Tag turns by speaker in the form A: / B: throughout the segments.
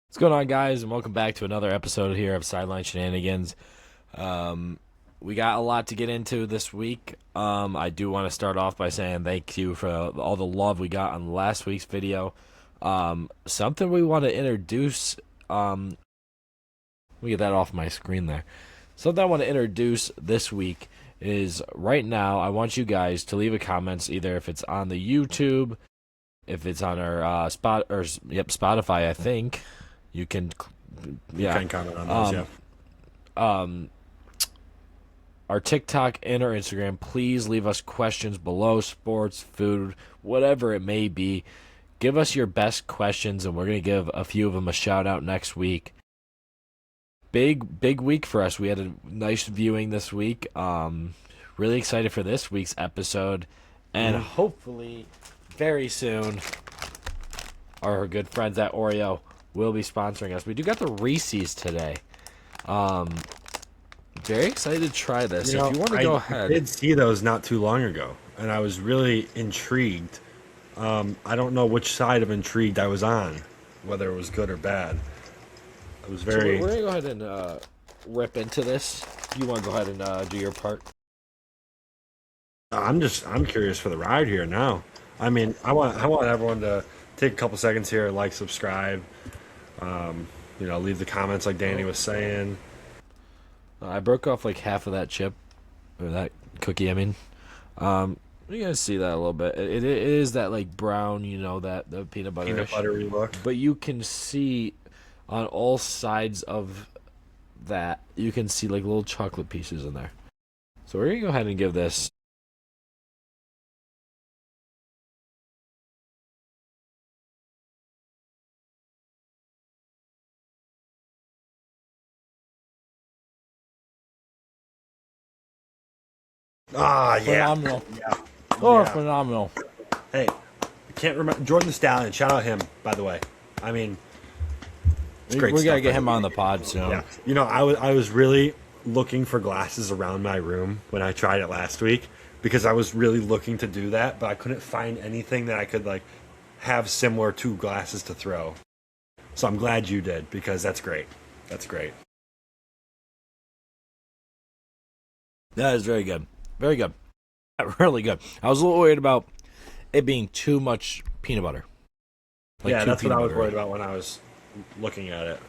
A: What's going on, guys, and welcome back to another episode here of Sideline Shenanigans. We got a lot to get into this week. I do want to start off by saying thank you for all the love we got on last week's video. Something we want to introduce. Let me get that off my screen there. Something I want to introduce this week is right now. I want you guys to leave a comments, either if it's on the YouTube, if it's on our Spotify, I think. You can,
B: You can comment on those,
A: our TikTok and our Instagram. Please leave us questions below, sports, food, whatever it may be. Give us your best questions, and we're going to give a few of them a shout out next week. Big week for us. We had a nice viewing this week. Really excited for this week's episode, and hopefully very soon our good friends at Oreo will be sponsoring us. We do got the Reese's today. Very excited to try this. If you want to go ahead.
B: I did see those not too long ago, and I was really intrigued. I don't know which side of intrigued I was on, whether it was good or bad. I was very.
A: So we're gonna go ahead and rip into this. You want to go ahead and do your part?
B: I'm curious for the ride here now. I mean, I want everyone to take a couple seconds here, like, subscribe. Leave the comments like Danny was saying.
A: I broke off like half of that chip, or that cookie. I mean, you guys see that a little bit. It is that like brown, that the peanut butter.
B: Peanut buttery look.
A: But you can see on all sides of that, you can see like little chocolate pieces in there. So we're gonna go ahead and give this.
B: Yeah.
A: Phenomenal.
B: Yeah.
A: Oh,
B: Yeah.
A: phenomenal.
B: Hey, I can't remember Jordan the Stallion. Shout out him, by the way. I mean, it's great
A: We gotta
B: stuff,
A: get
B: right?
A: him on the pod soon.
B: Yeah. I was really looking for glasses around my room when I tried it last week because I was really looking to do that, but I couldn't find anything that I could like have similar to glasses to throw. So I'm glad you did because that's great. That's great.
A: That is very good. Very good. Really good. I was a little worried about it being too much peanut butter.
B: Yeah,
A: too
B: that's what I was
A: peanut
B: worried
A: buttery.
B: about when I was looking at it.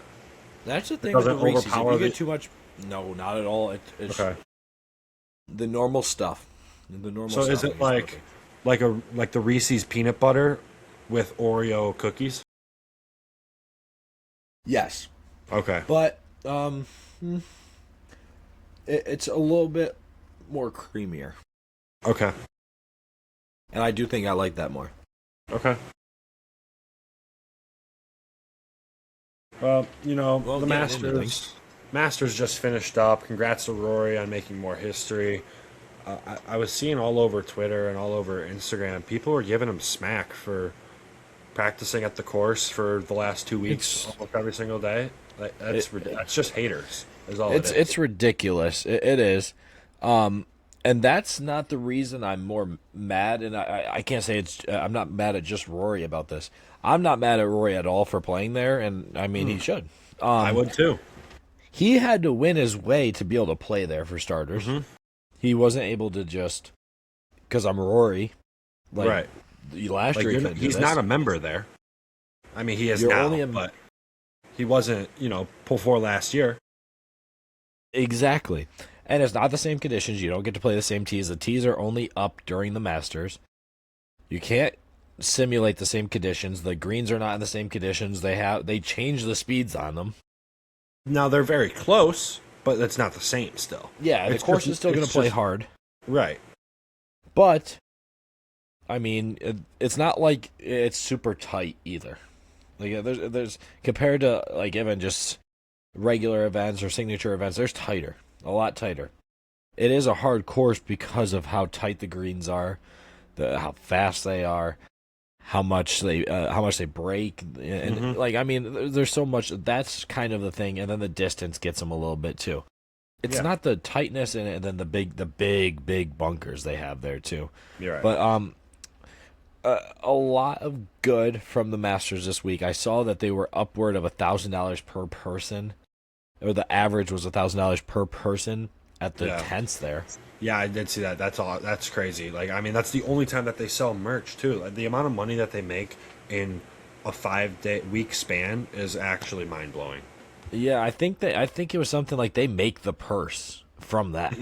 A: That's the thing with the
B: doesn't
A: Reese's. If
B: overpower
A: you
B: the-
A: get too much, no, not at all. It's
B: Okay.
A: the normal stuff. The normal.
B: So is
A: stuff
B: it like the Reese's peanut butter with Oreo cookies?
A: Yes,
B: Okay.
A: but it's a little bit more creamier,
B: Okay.
A: and I do think I like that more.
B: Okay. Well,
A: Well,
B: the
A: getting into
B: Masters just finished up. Congrats to Rory on making more history. I was seeing all over Twitter and all over Instagram, people were giving him smack for practicing at the course for the last 2 weeks, almost every single day. That's just haters. Is all
A: It's
B: it is.
A: it's ridiculous. It is, and that's not the reason I'm more mad. And I can't say it's. I'm not mad at just Rory about this. I'm not mad at Rory at all for playing there, and I mean he should.
B: I would too.
A: He had to win his way to be able to play there for starters.
B: Mhm.
A: He wasn't able to just because I'm Rory. Like,
B: Right.
A: Last
B: Like
A: year, he couldn't do
B: he's
A: this.
B: not a member there. I mean, he is
A: You're
B: now,
A: only a-
B: but he wasn't, before last year.
A: Exactly. And it's not the same conditions. You don't get to play the same tees. The tees are only up during the Masters. You can't simulate the same conditions. The greens are not in the same conditions. They change the speeds on them.
B: Now they're very close, but it's not the same still.
A: Yeah, the
B: It's
A: course
B: just-
A: is still going to
B: it's
A: play
B: just-
A: hard.
B: Right.
A: But, I mean, it's not like it's super tight either. Like there's compared to like even just regular events or signature events, there's tighter, a lot tighter. It is a hard course because of how tight the greens are, how fast they are, how much they break, and like I mean, there's so much. That's kind of the thing, and then the distance gets them a little bit too. It's
B: Yeah.
A: not the tightness in it, and then the big bunkers they have there too.
B: You're right.
A: But A lot of good from the Masters this week. I saw that they were upward of $1,000 per person, or the average was $1,000 per person at the
B: Yeah.
A: tents there.
B: Yeah, I did see that. That's all. That's crazy. Like, I mean, that's the only time that they sell merch too. Like, the amount of money that they make in a 5 day week span is actually mind blowing.
A: Yeah, I think it was something like they make the purse from that.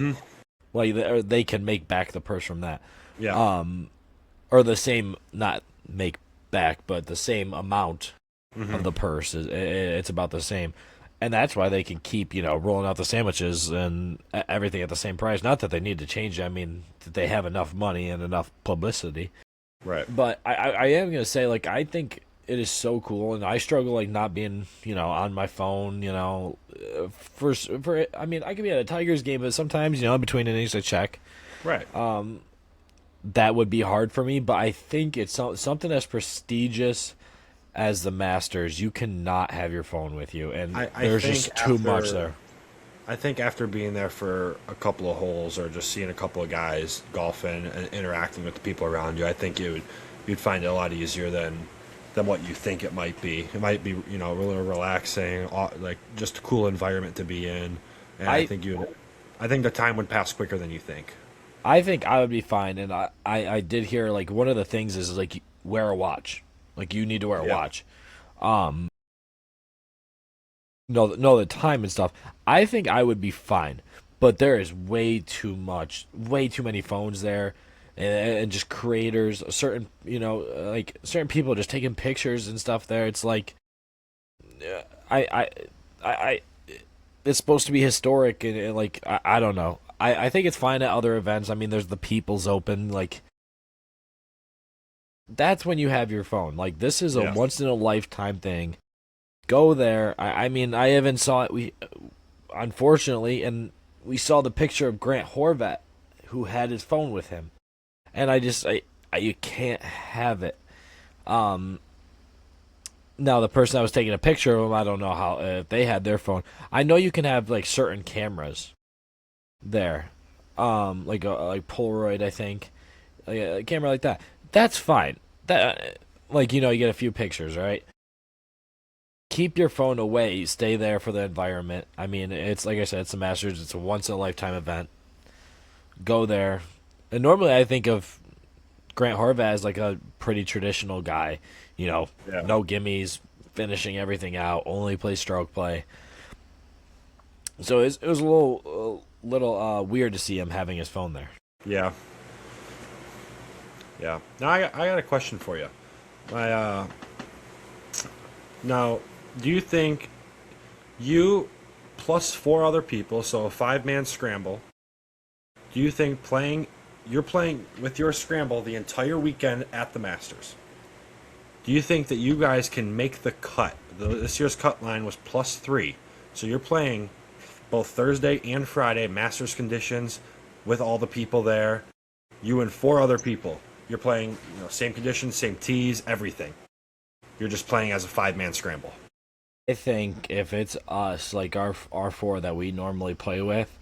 A: Like they can make back the purse from that.
B: Yeah.
A: Or the same, not make back, but the same amount of the purse. It's about the same, and that's why they can keep rolling out the sandwiches and everything at the same price. Not that they need to change it. I mean, that they have enough money and enough publicity.
B: Right.
A: But I am gonna say, like, I think it is so cool, and I struggle like not being on my phone. For I mean, I could be at a Tigers game, but sometimes between innings I check.
B: Right.
A: That would be hard for me, but I think it's something as prestigious as the Masters. You cannot have your phone with you, and
B: I
A: there's
B: think
A: just too much there.
B: I think after being there for a couple of holes or just seeing a couple of guys golfing and interacting with the people around you, I think you'd find it a lot easier than what you think it might be. It might be really relaxing, like just a cool environment to be in, and
A: I
B: I think the time would pass quicker than you think.
A: I think I would be fine, and I did hear like one of the things is like wear a watch, like you need to wear a
B: Yeah.
A: watch. Know the time and stuff. I think I would be fine, but there is way too many phones there, and just creators, certain like certain people just taking pictures and stuff there. It's like, I, I it's supposed to be historic and like I don't know. I think it's fine at other events. I mean, there's the People's Open, like that's when you have your phone. Like this is a
B: Yeah.
A: once in a lifetime thing. Go there. I mean, I even saw it. We unfortunately, and we saw the picture of Grant Horvat, who had his phone with him, and I you can't have it. Um, Now the person that was taking a picture of him, I don't know how if they had their phone. I know you can have like certain cameras there, like Polaroid, I think, like a camera like that. That's fine. That like you get a few pictures, right? Keep your phone away. Stay there for the environment. I mean, it's like I said, it's the Masters. It's a once in a lifetime event. Go there. And normally I think of Grant Horvat as like a pretty traditional guy.
B: Yeah.
A: No gimmies, finishing everything out, only play stroke play. So it was a little weird to see him having his phone there.
B: Yeah. Yeah. Now I got a question for you. I Now, do you think you plus four other people, so a 5-man scramble, do you think you're playing with your scramble the entire weekend at the Masters? Do you think that you guys can make the cut? This year's cut line was +3. So you're playing both Thursday and Friday, Masters conditions, with all the people there. You and four other people. You're playing, same conditions, same tees, everything. You're just playing as a 5-man scramble.
A: I think if it's us, like our four that we normally play with,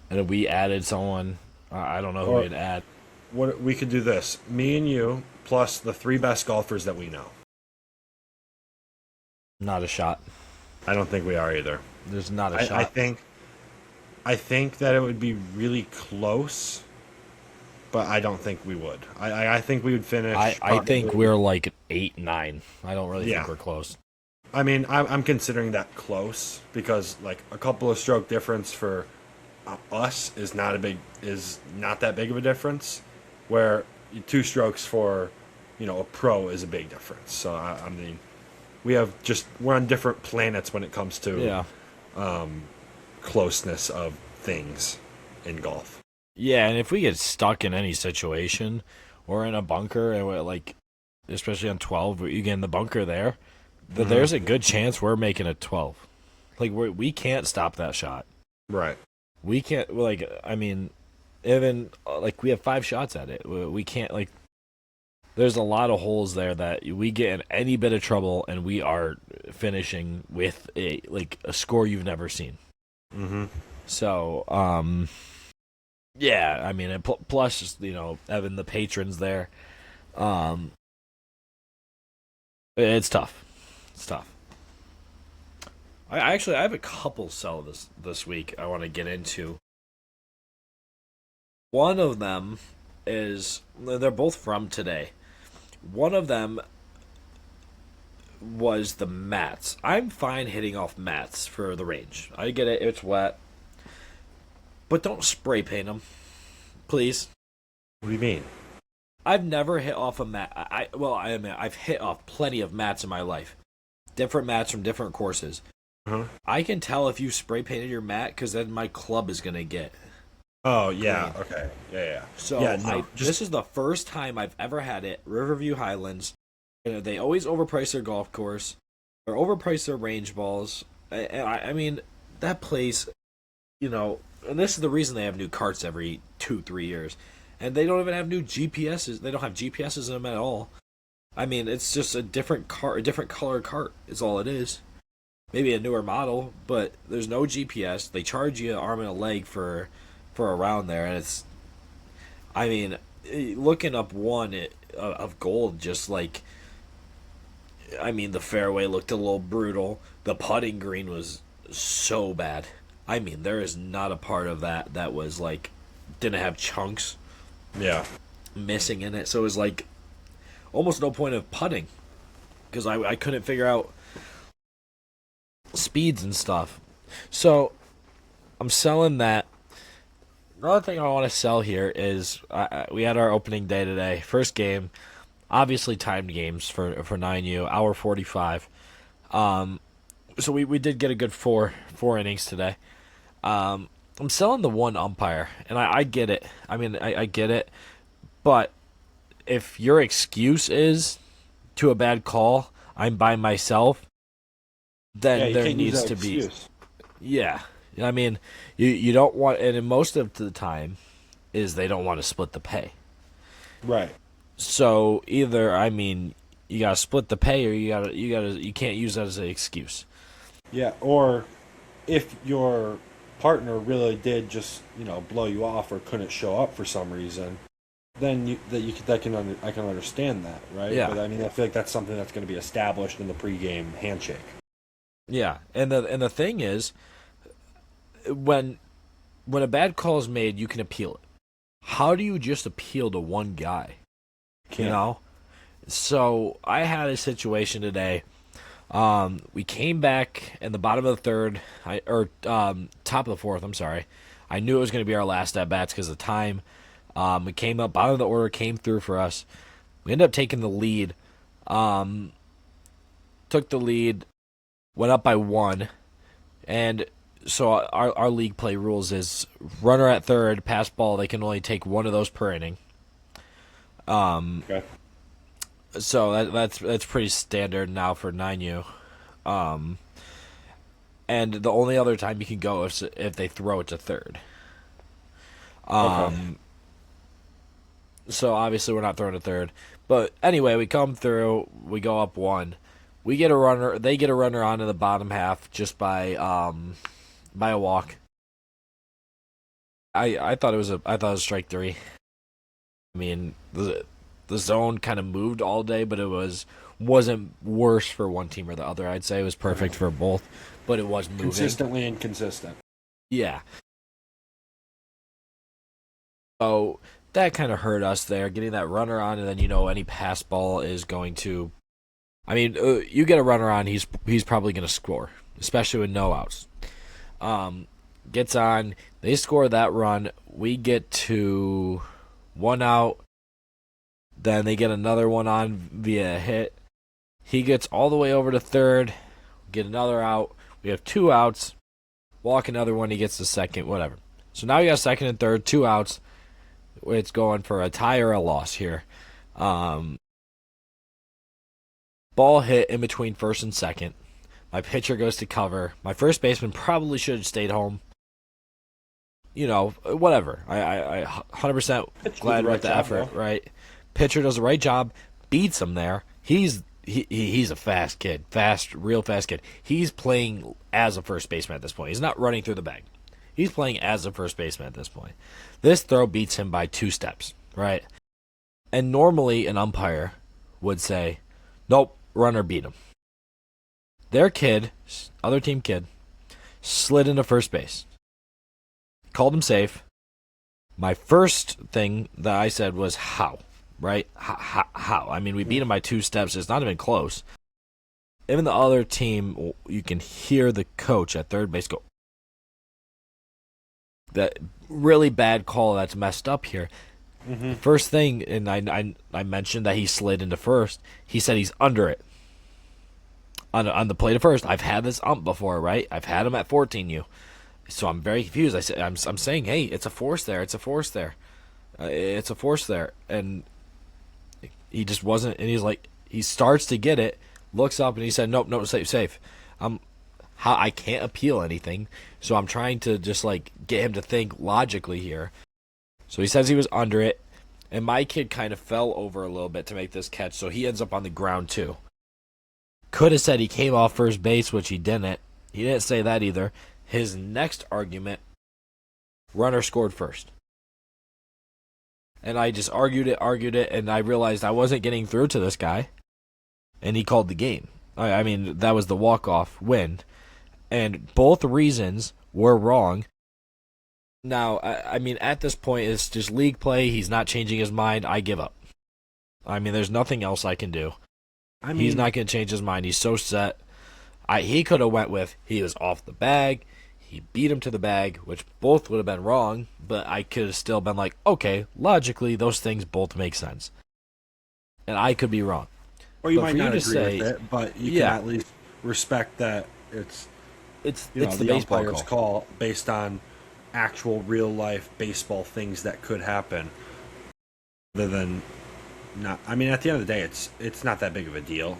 A: and if we added someone, I don't know who
B: Or
A: we'd add.
B: what we could do this: me and you plus the 3 best golfers that we know.
A: Not a shot.
B: I don't think we are either.
A: There's not a
B: I
A: shot.
B: think that it would be really close, but I don't think we would. I think we would finish.
A: I think
B: probably-
A: we're like 8-9. I don't really
B: Yeah.
A: think we're close.
B: I mean, I'm considering that close because like a couple of stroke difference for us is not that big of a difference, where 2 strokes for a pro is a big difference. So I mean, we're on different planets when it comes to
A: Yeah.
B: closeness of things in golf.
A: Yeah, and if we get stuck in any situation, or in a bunker, and we're like, especially on 12, you get in the bunker there, there's a good chance we're making a 12. Like we can't stop that shot.
B: Right.
A: We can't. Like I mean, even like we have 5 shots at it. We can't like. There's a lot of holes there that we get in any bit of trouble, and we are finishing with a score you've never seen.
B: Mm-hmm.
A: So Yeah, I mean, and plus, having the patrons there, um, it's tough. It's tough. I have a couple sell this week I want to get into. One of them is they're both from today. One of them was the mats. I'm fine hitting off mats for the range. I get it; it's wet, but don't spray paint them, please.
B: What do you mean?
A: I've never hit off a mat. I admit I've hit off plenty of mats in my life, different mats from different courses.
B: Uh-huh.
A: I can tell if you spray painted your mat because then my club is gonna get.
B: Oh yeah, okay, yeah.
A: So
B: yeah, no,
A: this is the first time I've ever had it. Riverview Highlands. They always overprice their golf course. Or overprice their range balls. I mean, that place, and this is the reason they have new carts every 2-3 years. And they don't even have new GPSs. They don't have GPSs in them at all. I mean, it's just a different cart, a different color cart is all it is. Maybe a newer model, but there's no GPS. They charge you an arm and a leg for around there, and it's. I mean, looking up one of gold, just like. I mean, the fairway looked a little brutal. The putting green was so bad. I mean, there is not a part of that was like didn't have chunks.
B: Yeah.
A: Missing in it, so it was like almost no point of putting because I couldn't figure out speeds and stuff. So I'm selling that. Another thing I want to sell here is we had our opening day today, first game. Obviously timed games for 9U, hour 45. So we did get a good four innings today. I'm selling the one umpire, and I get it. I mean, I get it. But if your excuse is to a bad call, I'm by myself, then there needs to be. Yeah. I mean, you don't want, and most of the time is they don't want to split the pay.
B: Right.
A: So either, I mean, you gotta split the pay, or you can't use that as an excuse.
B: Yeah, or if your partner really did just blow you off or couldn't show up for some reason, then I can understand that, right?
A: Yeah.
B: But I mean, I feel like that's something that's going to be established in the pregame handshake.
A: Yeah, and the thing is, when a bad call is made, you can appeal it. How do you just appeal to one guy? So I had a situation today. We came back in the bottom of the third, top of the fourth. I'm sorry. I knew it was going to be our last at bats because of the time. We came up, bottom of the order came through for us. We ended up taking the lead. Took the lead, went up by 1, and so our league play rules is runner at third, pass ball. They can only take one of those per inning.
B: Okay.
A: So that's pretty standard now for 9U. And the only other time you can go is if they throw it to third.
B: Okay.
A: So obviously we're not throwing to third. But anyway, we come through, we go up 1. We get a runner, they get a runner onto the bottom half just by a walk. I thought it was strike 3. I mean, the zone kind of moved all day, but it wasn't worse for one team or the other. I'd say it was perfect for both, but it was moving.
B: Consistently inconsistent.
A: Yeah. So that kind of hurt us there, getting that runner on, and then any pass ball is going to. I mean, you get a runner on, he's probably going to score, especially with no outs. Gets on, they score that run. We get to 1 out. Then they get another one on via a hit. He gets all the way over to third. Get another out. We have 2 outs. Walk another one. He gets the second. Whatever. So now we got second and third. 2 outs. It's going for a tie or a loss here. Ball hit in between first and second. My pitcher goes to cover. My first baseman probably should have stayed home. Whatever. I 100% glad with the effort, right? Pitcher does the right job, beats him there. He's a fast kid, real fast kid. He's playing as a first baseman at this point. He's not running through the bag. He's playing as a first baseman at this point. This throw beats him by 2 steps, right? And normally an umpire would say, nope, runner beat him. Their kid, other team kid, slid into first base. Called him safe. My first thing that I said was, how? Right? How? I mean, we beat him by 2 steps. It's not even close. Even the other team, you can hear the coach at third base go, that really bad call that's messed up here. Mm-hmm. First thing, and I mentioned that he slid into first. He said he's under it. On the plate of first. I've had this ump before, right? I've had him at 14U. So I'm very confused. I'm saying, hey, it's a force there. It's a force there. It's a force there. And he just wasn't. And he's like, he starts to get it, looks up, and he said, nope, safe. I can't appeal anything. So I'm trying to just like get him to think logically here. So he says he was under it, and my kid kind of fell over a little bit to make this catch, so he ends up on the ground too. Could have said he came off first base, which he didn't. He didn't say that either. His next argument, runner scored first. And I just argued it, and I realized I wasn't getting through to this guy, and he called the game. I mean, that was the walk-off win. And both reasons were wrong. Now, I mean, at this point, it's just league play. He's not changing his mind. I give up. I mean, there's nothing else I can do. He's not going to change his mind. He's so set. He could have went with he was off the bag. He beat him to the bag, which both would have been wrong. But I could have still been like, okay, logically, those things both make sense. And I could be wrong.
B: Or you might not agree with it, but you can at least respect that it's the umpire's call based on actual real life baseball things that could happen, other than not. I mean, at the end of the day, it's not that big of a deal,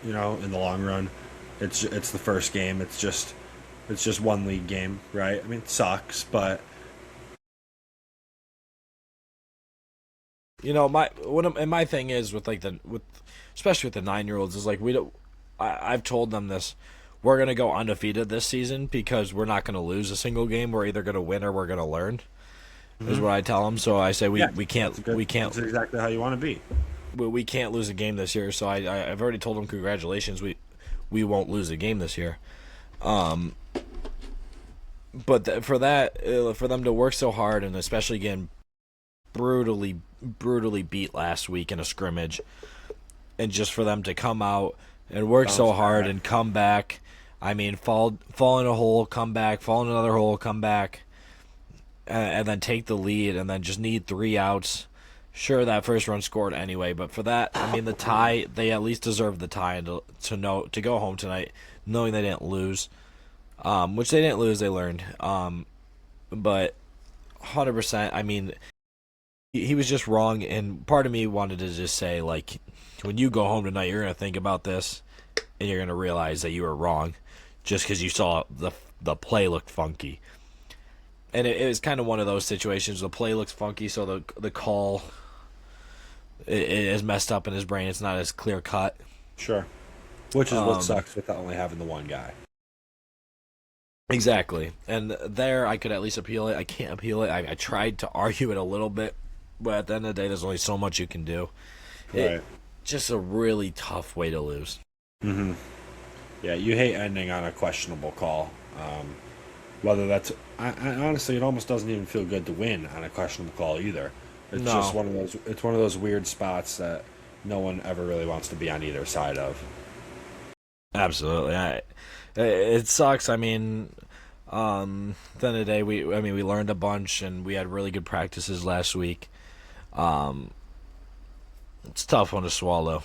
B: in the long run. It's the first game. It's just one league game, right? I mean, it sucks, but my thing is with especially with the 9-year-olds is like I've told them this. We're going to go undefeated this season because we're not going to lose a single game. We're either going to win or we're going to learn, is what I tell them. So I say we can't. That's exactly how you want to be.
A: We can't lose a game this year. So I've already told them congratulations. We won't lose a game this year. But for them to work so hard and especially getting brutally beat last week in a scrimmage, and just for them to come out and work so hard and come back. I mean, fall in a hole, come back, fall in another hole, come back, and then take the lead, and then just need 3 outs. Sure, that first run scored anyway, but for that, I mean, the tie, they at least deserved the tie to go home tonight, knowing they didn't lose. Which they didn't lose, they learned. But 100%, I mean, he was just wrong, and part of me wanted to just say, like, when you go home tonight, you're going to think about this, and you're going to realize that you were wrong just because you saw the play looked funky. And it was kind of one of those situations. The play looks funky, so the call is messed up in his brain. It's not as clear cut.
B: Sure. Which is what sucks with only having the one guy.
A: Exactly. And there, I could at least appeal it. I can't appeal it. I tried to argue it a little bit, but at the end of the day, there's only so much you can do.
B: Right.
A: Just a really tough way to lose.
B: Mm-hmm. Yeah, you hate ending on a questionable call. Whether that's... I honestly, it almost doesn't even feel good to win on a questionable call either. It's just one of those... It's one of those weird spots that no one ever really wants to be on either side of.
A: Absolutely. It sucks. I mean, at the end of the day, we learned a bunch, and we had really good practices last week. It's a tough one to swallow.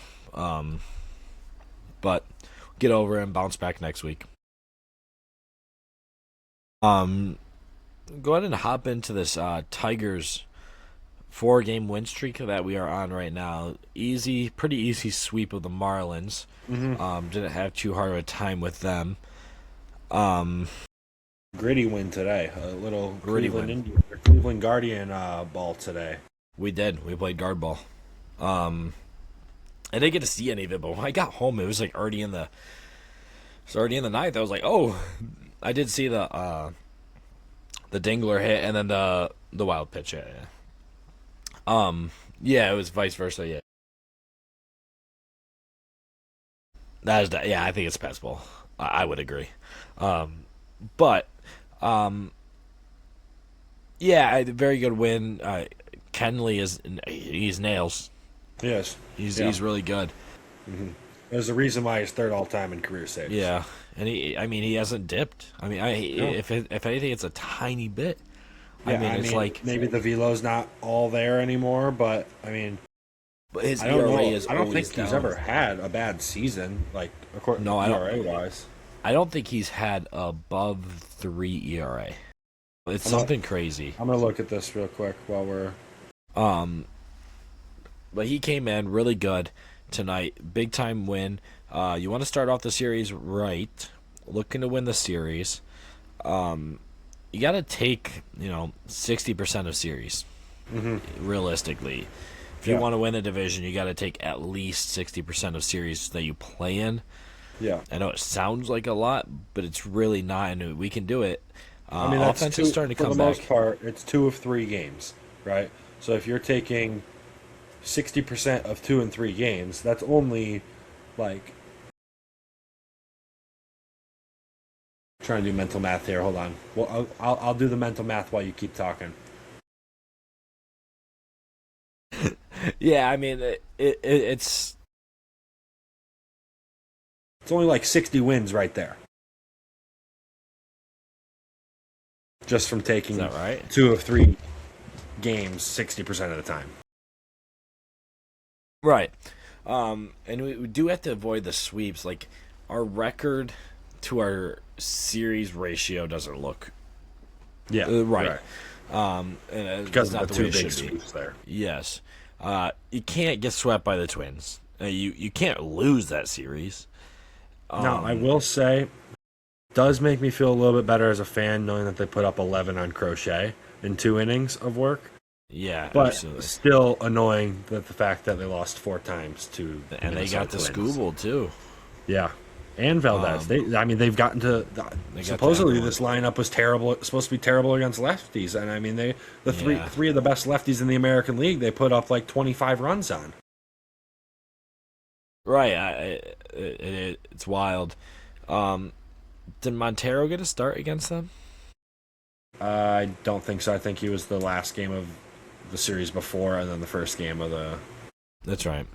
A: But get over it and bounce back next week. Go ahead and hop into this Tigers 4-game win streak that we are on right now. Pretty easy sweep of the Marlins. Mm-hmm. Didn't have too hard of a time with them.
B: Gritty win today. A little
A: gritty
B: Cleveland Guardian ball today.
A: We did. We played guard ball. I didn't get to see any of it, but when I got home, it was like already in the ninth. I was like, oh, I did see the The dingler hit, and then the wild pitch hit. Yeah. Yeah, it was vice versa. Yeah, yeah. I think it's passable. I would agree. But yeah, very good win. Kenley he's nails.
B: Yes.
A: He's really good.
B: There's a reason why he's third all time in career saves.
A: Yeah, and he hasn't dipped. I mean,
B: No.
A: if anything, it's a tiny bit.
B: Yeah,
A: It's like
B: maybe the velo's not all there anymore, but I mean,
A: but his
B: I don't
A: ERA
B: know.
A: is
B: I don't think
A: always
B: he's
A: down.
B: ever had a bad season, like according
A: No, I don't.
B: ERA wise.
A: I don't think he's had above 3 ERA. It's
B: I'm not-
A: something crazy.
B: I'm gonna look at this real quick while we're.
A: Um, but he came in really good tonight. Big time win. You want to start off the series right. Looking to win the series. You got to take 60% of series. Realistically, if you
B: Yeah.
A: want to win the division, you got to take at least 60% of series that you play in.
B: Yeah,
A: I know it sounds like a lot, but it's really not, and we can do it.
B: I mean that's
A: Offense
B: two,
A: is starting to
B: for
A: come
B: the
A: back.
B: most part. It's 2 of 3 games, right? So if you're taking 60% of 2 and 3 games, that's only like. Trying to do mental math here. Hold on. Well, I'll do the mental math while you keep talking.
A: Yeah, I mean it's
B: It's only like 60 wins right there. Just from
A: is
B: taking
A: that right?
B: 2 of 3 games 60% of the time.
A: Right. And we do have to avoid the sweeps. Like our record to our series ratio doesn't look
B: Yeah,
A: right. And
B: Because
A: it's not
B: of the
A: the way
B: 2
A: it
B: big
A: should be.
B: sweeps there.
A: Yes. You can't get swept by the Twins. You can't lose that series.
B: Now, I will say, it does make me feel a little bit better as a fan knowing that they put up 11 on Crochet in 2 innings of work.
A: Yeah,
B: But
A: absolutely.
B: still annoying that the fact that they lost 4 times to
A: And they got the
B: Minnesota Twins.
A: Scooble too.
B: Yeah, and Valdez. They've gotten to.
A: They got
B: Supposedly,
A: everyone.
B: this lineup was terrible. Supposed to be terrible against lefties, and I mean, the
A: Yeah.
B: three of the best lefties in the American League. They put up like 25 runs on.
A: Right. It's wild. Did Montero get a start against them?
B: I don't think so. I think he was the last game of the series before, and then the first game of the.
A: That's right.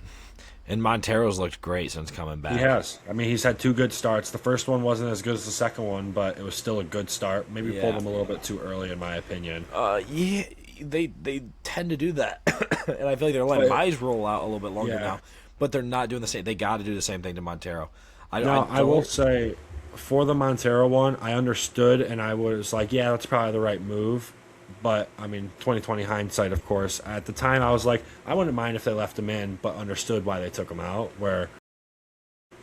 A: And Montero's looked great since coming back.
B: He has. I mean, he's had 2 good starts. The first one wasn't as good as the second one, but it was still a good start. Maybe pulled
A: Yeah.
B: him a little bit too early, in my opinion.
A: Yeah, they tend to do that, and I feel like they're letting
B: But-
A: Mize roll out a little bit longer
B: Yeah.
A: now, but they're not doing the same. They got to do the same thing to Montero.
B: Now, I will say, for the Montero one, I understood, and I was like, yeah, that's probably the right move. But, I mean, 2020 hindsight, of course. At the time, I was like, I wouldn't mind if they left him in, but understood why they took him out, where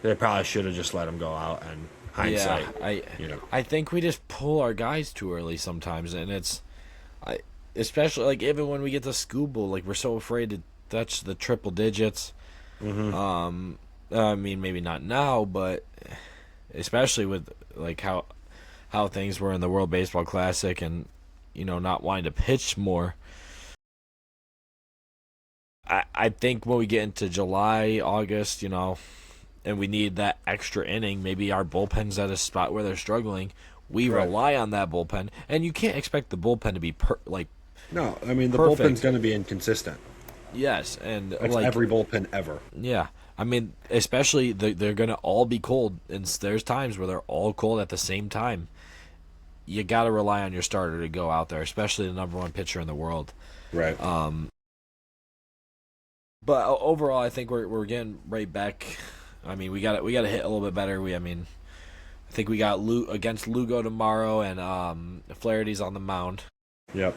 B: they probably should have just let him go out, and hindsight,
A: I think we just pull our guys too early sometimes, and especially like even when we get to Scooble, like we're so afraid to touch the triple digits. I mean, maybe not now, but especially with like how things were in the World Baseball Classic, and not wanting to pitch more. I think when we get into July, August, and we need that extra inning, maybe our bullpen's at a spot where they're struggling. We
B: Right.
A: rely on that bullpen, and you can't expect the bullpen to be
B: No, I mean, the
A: Perfect.
B: bullpen's going to be inconsistent.
A: yes, and
B: That's
A: like
B: every bullpen ever.
A: yeah. I mean, especially they're gonna all be cold, and there's times where they're all cold at the same time. You got to rely on your starter to go out there, especially the number 1 pitcher in the world.
B: Right.
A: But overall, I think we're getting right back. I mean, we got to hit a little bit better. I think we got against Lugo tomorrow, and Flaherty's on the mound.
B: Yep.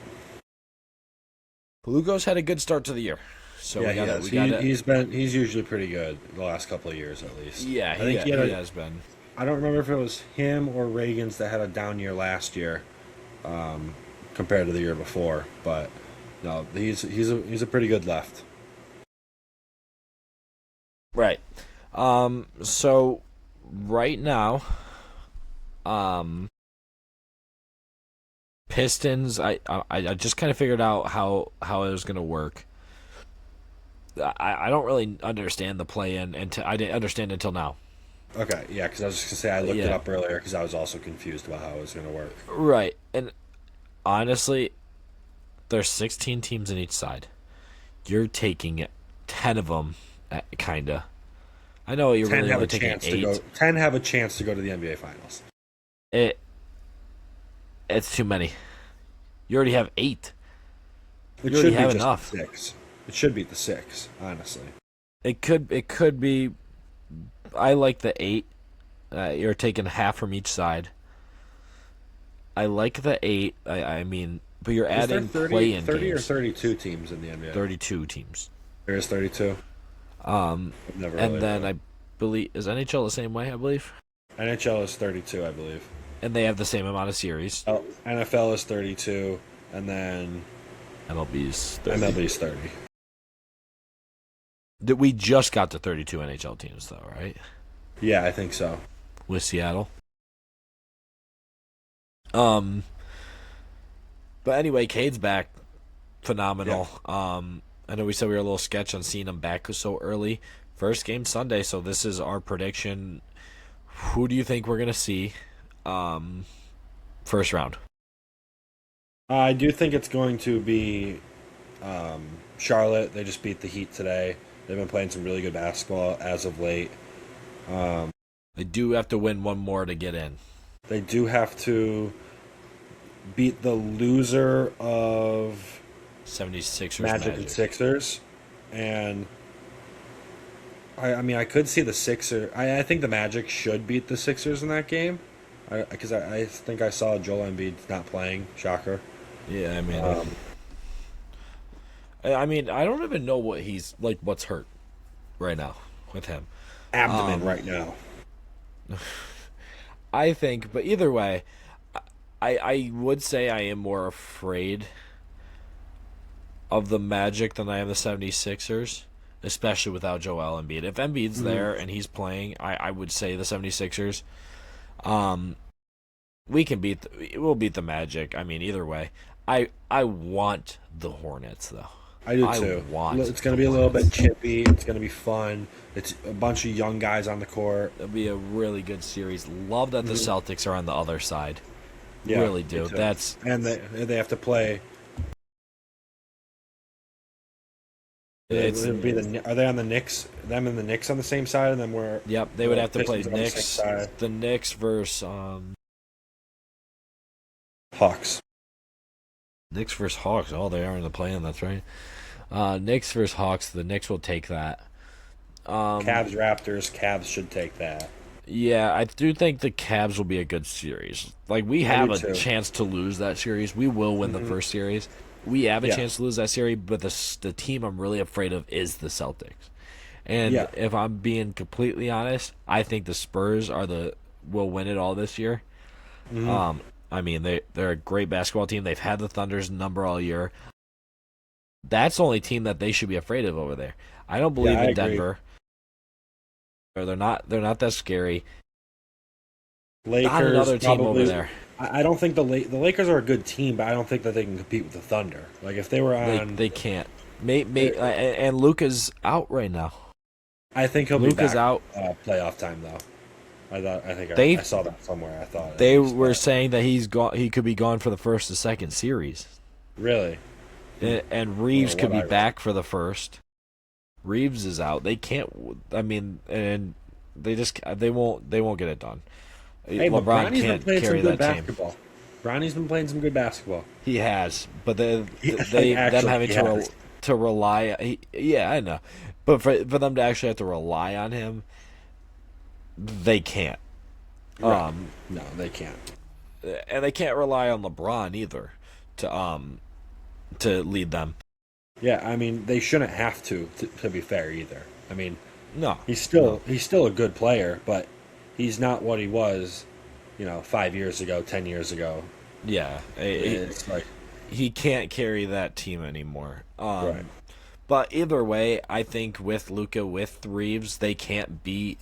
A: Lugo's had a good start to the year, so
B: Yeah,
A: we got
B: he's usually pretty good the last couple of years at least.
A: Yeah,
B: I think
A: he has been.
B: I don't remember if it was him or Reagan's that had a down year last year, compared to the year before. But no, he's a pretty good left.
A: Right. So right now, Pistons. I just kind of figured out how it was gonna work. I don't really understand the play-in, and I didn't understand until now.
B: Okay, yeah, because I was just gonna say I looked it
A: Yeah,
B: up earlier because I was also confused about how it was gonna work.
A: right. And honestly, there's 16 teams in each side. You're taking 10 of them, kinda. I know you're
B: Ten
A: really
B: have a
A: only taking
B: chance to go.
A: 8.
B: 10 have a chance to go to the NBA Finals.
A: It it's too many. You already have 8.
B: It
A: You already
B: should be
A: have
B: just the
A: enough.
B: six. It should be the six, honestly.
A: It could be. I like the 8. You're taking half from each side. I like the 8. I mean, but you're
B: Is there
A: adding
B: 30,
A: play-in
B: 30 or
A: games.
B: 32 teams in the NBA?
A: 32 teams.
B: There is 32. I've never
A: And
B: really
A: then
B: known.
A: I believe is NHL the same way, I believe.
B: NHL is 32, I believe.
A: And they have the same amount of series.
B: Oh, NFL is 32, and then
A: MLB's 30.
B: MLB is 30.
A: We just got to 32 NHL teams though, right?
B: Yeah, I think so.
A: With Seattle. Um but anyway, Cade's back. Phenomenal. I know we said we were a little sketch on seeing him back so early. First game Sunday, so this is our prediction. Who do you think we're gonna see? First round.
B: I do think it's going to be Charlotte. They just beat the Heat today. They've been playing some really good basketball as of late.
A: They do have to win one more to get in.
B: They do have to beat the loser of
A: 76ers
B: Magic and Sixers. And I mean, I could see the Sixers. I think the Magic should beat the Sixers in that game. Because I think I saw Joel Embiid not playing. Shocker.
A: Yeah, I mean, I don't even know what he's like. What's hurt right now with him?
B: Abdomen right now.
A: I think, but either way, I would say I am more afraid of the Magic than I am the 76ers, especially without Joel Embiid. If Embiid's there and he's playing, I would say the 76ers. We'll beat the Magic. I mean, either way, I want the Hornets though.
B: I do too. It's going to be a little bit chippy. It's going to be fun. It's a bunch of young guys on the court.
A: It'll be a really good series. Love that the Celtics are on the other side.
B: Yeah,
A: really do.
B: And they have to play. Are they on the Knicks? Them and the Knicks on the same side, and then we're
A: Yep, they would have to play
B: Pistons on the same
A: Knicks.
B: side.
A: The Knicks versus
B: Hawks.
A: Knicks versus Hawks. Oh, they are in the play-in. That's right. Knicks versus Hawks. The Knicks will take that.
B: Cavs Raptors. Cavs should take that.
A: Yeah, I do think the Cavs will be a good series. Like we have
B: do
A: a
B: too.
A: chance to lose that series. We will win the first series. We have a
B: Yeah.
A: chance to lose that series, but the team I'm really afraid of is the Celtics. And
B: Yeah.
A: if I'm being completely honest, I think the Spurs will win it all this year. I mean they're a great basketball team. They've had the Thunder's number all year. That's the only team that they should be afraid of over there. I don't believe
B: I
A: in
B: agree.
A: Denver. Or they're not that scary.
B: Lakers
A: Not another team
B: probably,
A: over there.
B: I don't think the Lakers are a good team, but I don't think that they can compete with the Thunder. Like if they were on,
A: They can't. And Luka's out right now.
B: I think he'll be
A: Luka's
B: back.
A: out.
B: Playoff time though.
A: They-
B: I saw that somewhere. I thought
A: They
B: it was
A: were
B: that.
A: saying that he's gone. He could be gone for the first or second series,
B: Really.
A: and Reeves
B: Or
A: could
B: what
A: be
B: I read.
A: back for the first. Reeves is out. They can't. I mean, and they won't get it done.
B: Hey, but
A: LeBron
B: Bronny's been
A: can't
B: playing some
A: carry
B: good
A: that team.
B: basketball. Bronny's been playing some good basketball.
A: He has, but them
B: Actually,
A: having
B: he
A: to
B: has.
A: to rely. Yeah, I know, but for them to actually have to rely on him, they can't.
B: Right. No, they can't.
A: And they can't rely on LeBron either to lead them.
B: Yeah, I mean they shouldn't have to be fair either. I mean
A: No,
B: he's still a good player, but he's not what he was, 5 years ago, 10 years ago.
A: yeah,
B: It's like
A: he can't carry that team anymore.
B: right.
A: But either way, I think with Luka, with Reeves, they can't beat.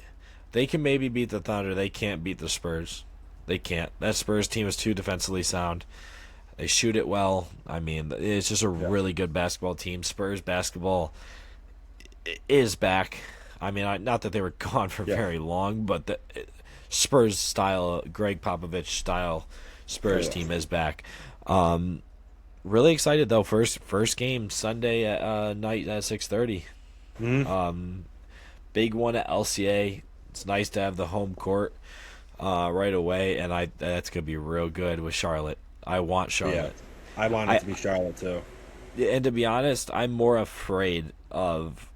A: They can maybe beat the Thunder. They can't beat the Spurs. They can't. That Spurs team is too defensively sound. They shoot it well. I mean, it's just a really good basketball team. Spurs basketball is back. I mean, not that they were gone for very long, but the Spurs style, Greg Popovich style Spurs team is back. Really excited though. First game Sunday at night at 6:30. Big one at LCA. It's nice to have the home court right away, and that's gonna be real good with Charlotte. I want Charlotte.
B: I want it to be Charlotte too.
A: And to be honest, I'm more afraid of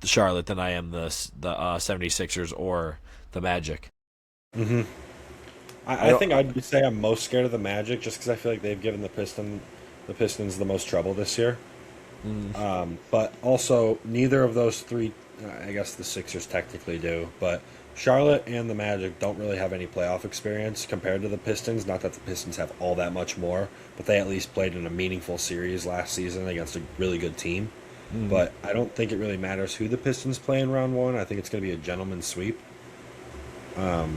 A: Charlotte than I am the 76ers or the Magic.
B: I think I'd say I'm most scared of the Magic just because I feel like they've given the Pistons the most trouble this year. But also, neither of those three, I guess the Sixers technically do, but Charlotte and the Magic don't really have any playoff experience compared to the Pistons. Not that the Pistons have all that much more, but they at least played in a meaningful series last season against a really good team. But I don't think it really matters who the Pistons play in round one. I think it's going to be a gentleman's sweep. But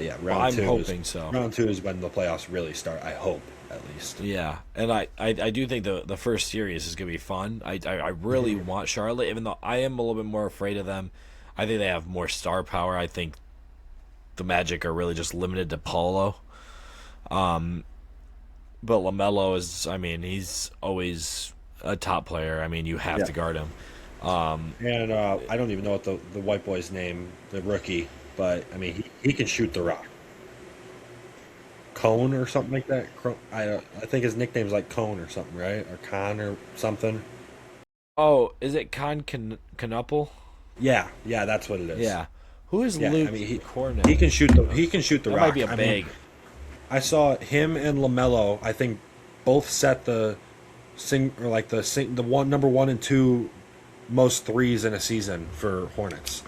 B: yeah, round two is when the playoffs really start. I hope, at least.
A: Yeah, and I do think the first series is gonna be fun. I really want Charlotte, even though I am a little bit more afraid of them. I think they have more star power. I think the Magic are really just limited to Paulo. But LaMelo is, I mean, he's always a top player. I mean, you have to guard him.
B: And I don't even know what the white boy's name, the rookie, but I mean, he can shoot the rock. Cone or something like that. I think his nickname's like Cone or something, right? Or Con or something.
A: Oh, is it Canuple?
B: Yeah, that's what it is.
A: Yeah. Who is Luke?
B: I mean,
A: Cornet?
B: he can shoot the
A: that
B: rock.
A: Might be a big.
B: I saw him and LaMelo. I think both set the number 1 and 2 most threes in a season for Hornets.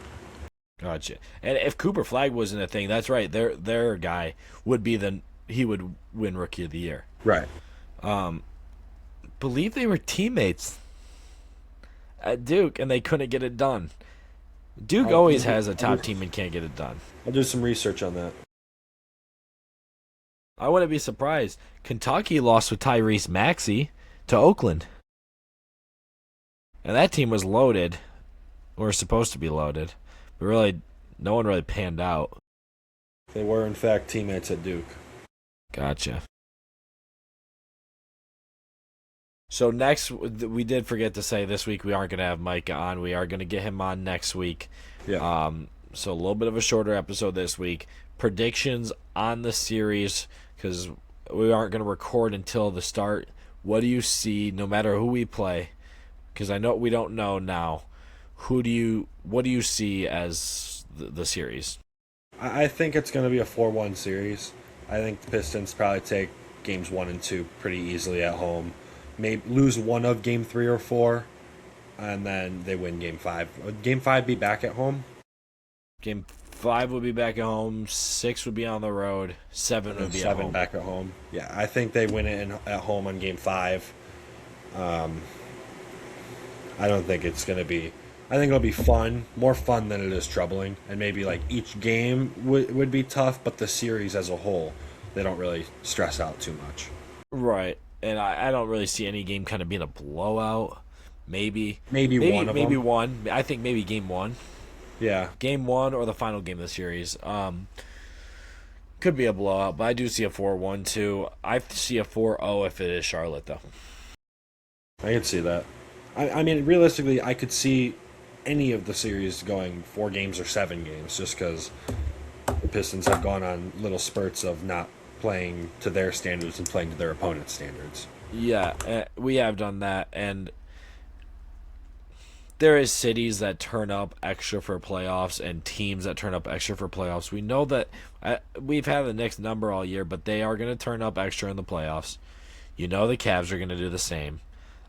A: Gotcha. And if Cooper Flag wasn't a thing, that's right. Their guy would be he would win Rookie of the Year.
B: Right.
A: Believe they were teammates at Duke, and they couldn't get it done. Duke always has a top team and can't get it done.
B: I'll do some research on that.
A: I wouldn't be surprised. Kentucky lost with Tyrese Maxey to Oakland. And that team was loaded, or supposed to be loaded. But really, no one really panned out.
B: They were, in fact, teammates at Duke.
A: Gotcha. So next, we did forget to say this week we aren't going to have Micah on. We are going to get him on next week.
B: Yeah.
A: So a little bit of a shorter episode this week. Predictions on the series, because we aren't going to record until the start. What do you see, no matter who we play? Because I know we don't know now. What do you see as the series?
B: I think it's going to be a 4-1 series. I think the Pistons probably take games 1 and 2 pretty easily at home. Maybe lose one of game 3 or 4, and then they win game 5. Would game 5 be back at home?
A: Game 5 would be back at home. 6 would be on the road. 7 would be at home.
B: 7 back at home. Yeah, I think they win it at home on game 5. I don't think it's going to be... I think it'll be fun, more fun than it is troubling, and maybe like each game would be tough, but the series as a whole, they don't really stress out too much.
A: Right, and I don't really see any game kind of being a blowout. Maybe
B: one of them.
A: Maybe one. I think maybe game 1.
B: Yeah.
A: Game 1 or the final game of the series. Could be a blowout, but I do see a 4-1 too. I see a 4-0 if it is Charlotte, though.
B: I could see that. I mean, realistically, I could see any of the series going 4 games or 7 games, just because the Pistons have gone on little spurts of not playing to their standards and playing to their opponent's standards.
A: Yeah, we have done that, and there is cities that turn up extra for playoffs and teams that turn up extra for playoffs. We know that we've had the Knicks number all year, but they are going to turn up extra in the playoffs. You know the Cavs are going to do the same.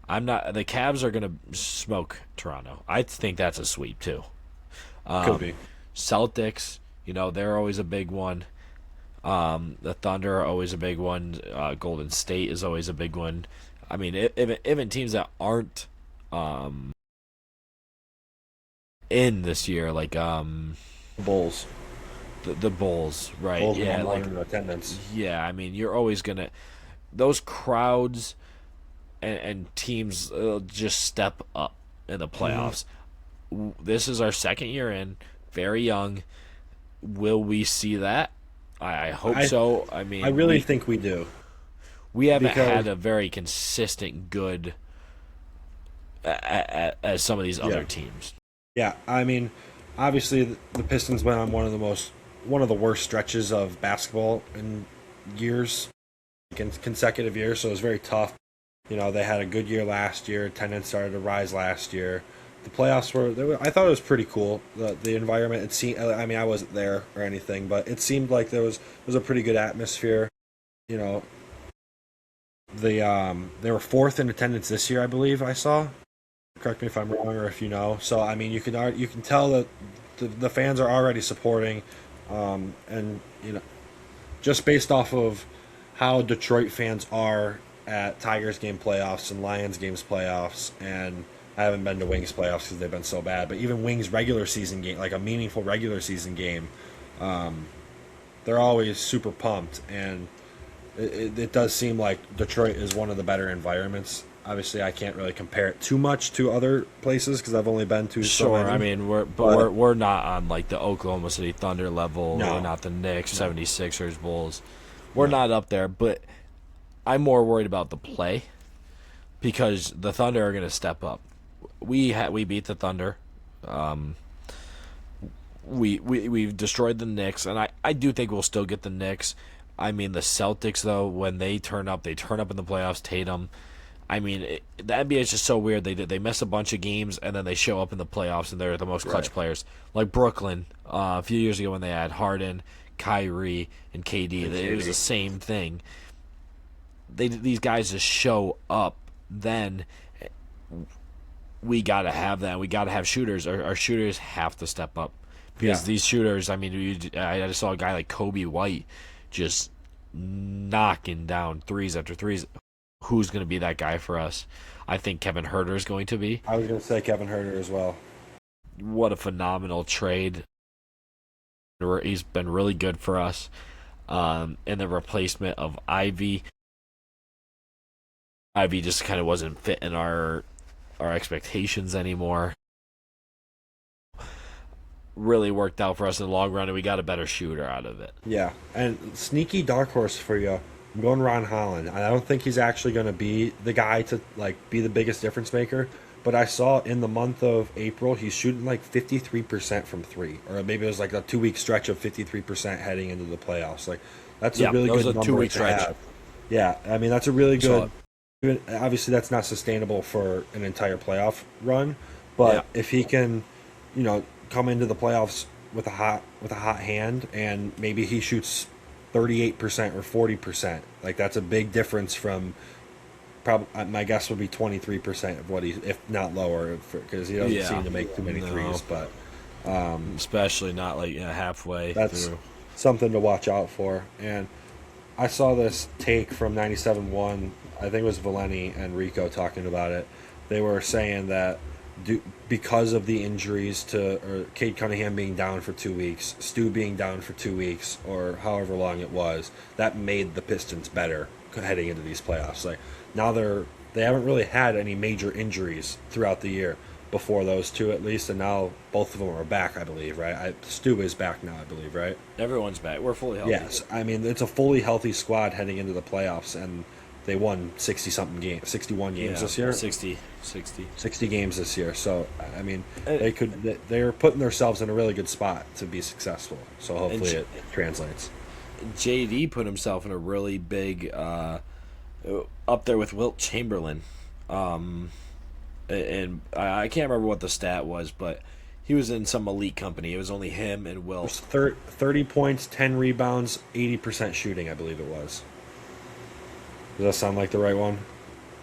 A: The Cavs are going to smoke Toronto. I think that's a sweep too.
B: Could be.
A: Celtics, they're always a big one. The Thunder are always a big one. Golden State is always a big one. I mean, even teams that aren't in this year, like
B: Bulls.
A: The Bulls, right?
B: Bulls
A: Yeah,
B: won one
A: like
B: in attendance.
A: yeah. I mean, you're always gonna those crowds and teams just step up in the
B: Hmm.
A: playoffs. This is our second year in, very young. Will we see that? I hope
B: I
A: so. I
B: I
A: mean,
B: really think we do
A: we haven't had
B: because
A: a very consistent good as some of these
B: yeah,
A: other teams.
B: yeah. I mean, obviously the Pistons went on one of the worst stretches of basketball in years, in consecutive years. So it was very tough. You know, they had a good year last year. Attendance started to rise last year. The playoffs I thought it was pretty cool. The environment. It seemed. I mean, I wasn't there or anything, but it seemed like there was a pretty good atmosphere. You know, they were fourth in attendance this year, I believe. I saw. Correct me if I'm wrong or if you know. So I mean, you can tell that the fans are already supporting, and you know, just based off of how Detroit fans are at Tigers game playoffs and Lions games playoffs, and I haven't been to Wings playoffs because they've been so bad. But even Wings regular season game, like a meaningful regular season game, they're always super pumped, and it does seem like Detroit is one of the better environments. Obviously, I can't really compare it too much to other places because I've only been to so
A: Sure, I
B: many.
A: mean
B: But
A: we're not on like the Oklahoma City Thunder level. We're
B: no,
A: not the Knicks,
B: no,
A: 76ers, Bulls. We're
B: no.
A: not up there, but I'm more worried about the play because the Thunder are going to step up. We beat the Thunder. Um, we've destroyed the Knicks, and I do think we'll still get the Knicks. I mean, the Celtics though, when they turn up in the playoffs. Tatum. I mean, the NBA is just so weird. They miss a bunch of games and then they show up in the playoffs and they're the most
B: Right.
A: clutch players. Like Brooklyn a few years ago when they had Harden, Kyrie, and KD.
B: And
A: It was the
B: Katie.
A: same thing. These guys just show up. Then we gotta have that. We gotta have shooters. Our shooters have to step up
B: Yeah.
A: because these shooters. I mean, I just saw a guy like Kobe White just knocking down threes after threes. Who's going to be that guy for us? I think Kevin Herter is going to be.
B: I was gonna say Kevin Herter as well.
A: What a phenomenal trade! He's been really good for us. And the replacement of Ivy. Ivy just kind of wasn't fitting our expectations anymore. Really worked out for us in the long run, and we got a better shooter out of it.
B: Yeah, and sneaky dark horse for you. I'm going Ron Holland. I don't think he's actually going to be the guy to like be the biggest difference maker. But I saw in the month of April he's shooting like 53% from three, or maybe it was like a 2 week stretch of 53% heading into the playoffs. Like that's a
A: Yeah,
B: really
A: that was
B: good
A: a
B: number
A: 2 week
B: to
A: stretch.
B: have. Yeah, I mean that's a really
A: So
B: good. Obviously, that's not sustainable for an entire playoff run.
A: yeah,
B: But if he can, you know, come into the playoffs with a hot hand, and maybe he shoots 38% or 40%, like that's a big difference from. Probably, my guess would be 23% of what he, if not lower, because he doesn't
A: yeah,
B: seem to make too many
A: no,
B: threes. But
A: especially not like halfway
B: that's
A: through.
B: something to watch out for. And I saw this take from 97.1. I think it was Valeni and Rico talking about it. They were saying that because of the injuries to or Cade Cunningham being down for 2 weeks, Stu being down for 2 weeks, or however long it was, that made the Pistons better heading into these playoffs. Like now they haven't really had any major injuries throughout the year before those two at least, and now both of them are back, I believe, right? Stu is back now, I believe, right?
A: Everyone's back. We're fully healthy.
B: Yes, I mean it's a fully healthy squad heading into the playoffs, and they won 60 something games, 61 games
A: Yeah,
B: this year,
A: 60.
B: 60 games this year. So I mean
A: And,
B: they're putting themselves in a really good spot to be successful. So
A: and
B: hopefully it translates.
A: JD put himself in a really big up there with Wilt Chamberlain. Um, and I can't remember what the stat was, but he was in some elite company. It was only him and
B: It
A: Wilt.
B: was 30 points, 10 rebounds, 80% shooting, I believe it was. Does that sound like the right one?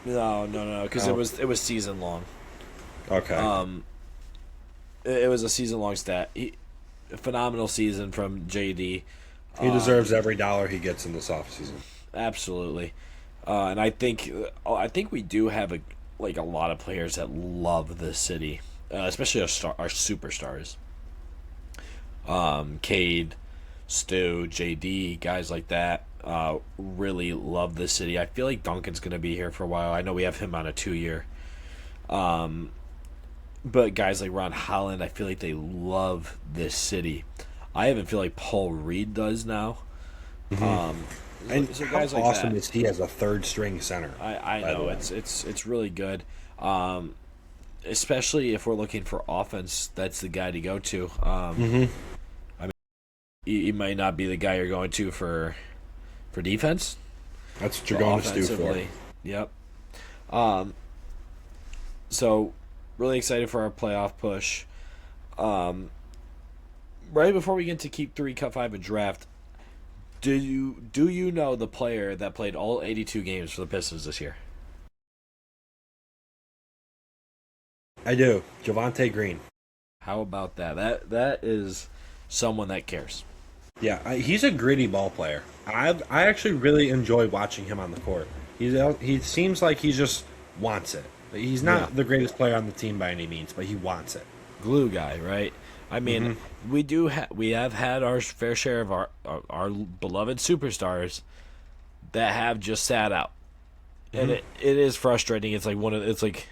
A: No, because
B: No.
A: it was season long.
B: Okay.
A: It was a season long stat. A phenomenal season from JD.
B: He deserves every dollar he gets in this offseason.
A: Absolutely, and I think we do have a lot of players that love this city, especially our superstars. Cade, Stu, JD, guys like that really love this city. I feel like Duncan's going to be here for a while. I know we have him on a 2 year. But guys like Ron Holland, I feel like they love this city. I even feel like Paul Reed does now.
B: And
A: So
B: how
A: guys like
B: awesome
A: that,
B: is he as a third string center?
A: I
B: By the
A: know
B: way,
A: it's really good. Especially if we're looking for offense, that's the guy to go to. I mean, he might not be the guy you're going to for defense,
B: that's what you're
A: but
B: going to Stu for.
A: offensively, yep. So really excited for our playoff push. Right before we get to keep 3, cut 5, and draft, do you know the player that played all 82 games for the Pistons this year?
B: I do. Javante Green.
A: How about that? That is someone that cares.
B: Yeah, he's a gritty ball player. I actually really enjoy watching him on the court. He seems like he just wants it. He's not the greatest player on the team by any means, but he wants it.
A: Glue guy, right? I mean, we have had our fair share of our beloved superstars that have just sat out, and it is frustrating. It's like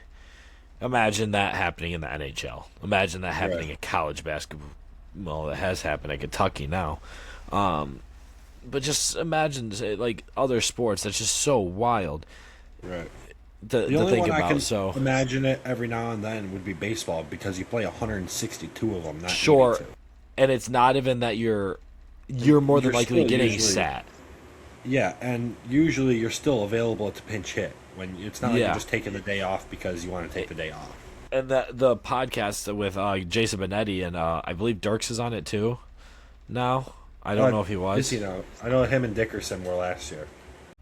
A: imagine that happening in the NHL. Imagine that happening in college basketball. Well, it has happened at Kentucky now, but just imagine like other sports. That's just so wild.
B: Right.
A: To
B: The only
A: think
B: one
A: about.
B: I can
A: So
B: imagine it every now and then would be baseball because you play 162 of them, not
A: sure,
B: 82.
A: and it's not even that you're more than
B: You're
A: likely
B: still
A: getting
B: usually-
A: sat.
B: Yeah, and usually you're still available to pinch hit when it's not like
A: Yeah.
B: you're just taking the day off because you want to take the day off.
A: And the podcast with Jason Benetti and I believe Dirks is on it too. Now I don't know if he was.
B: I know him and Dickerson were last year.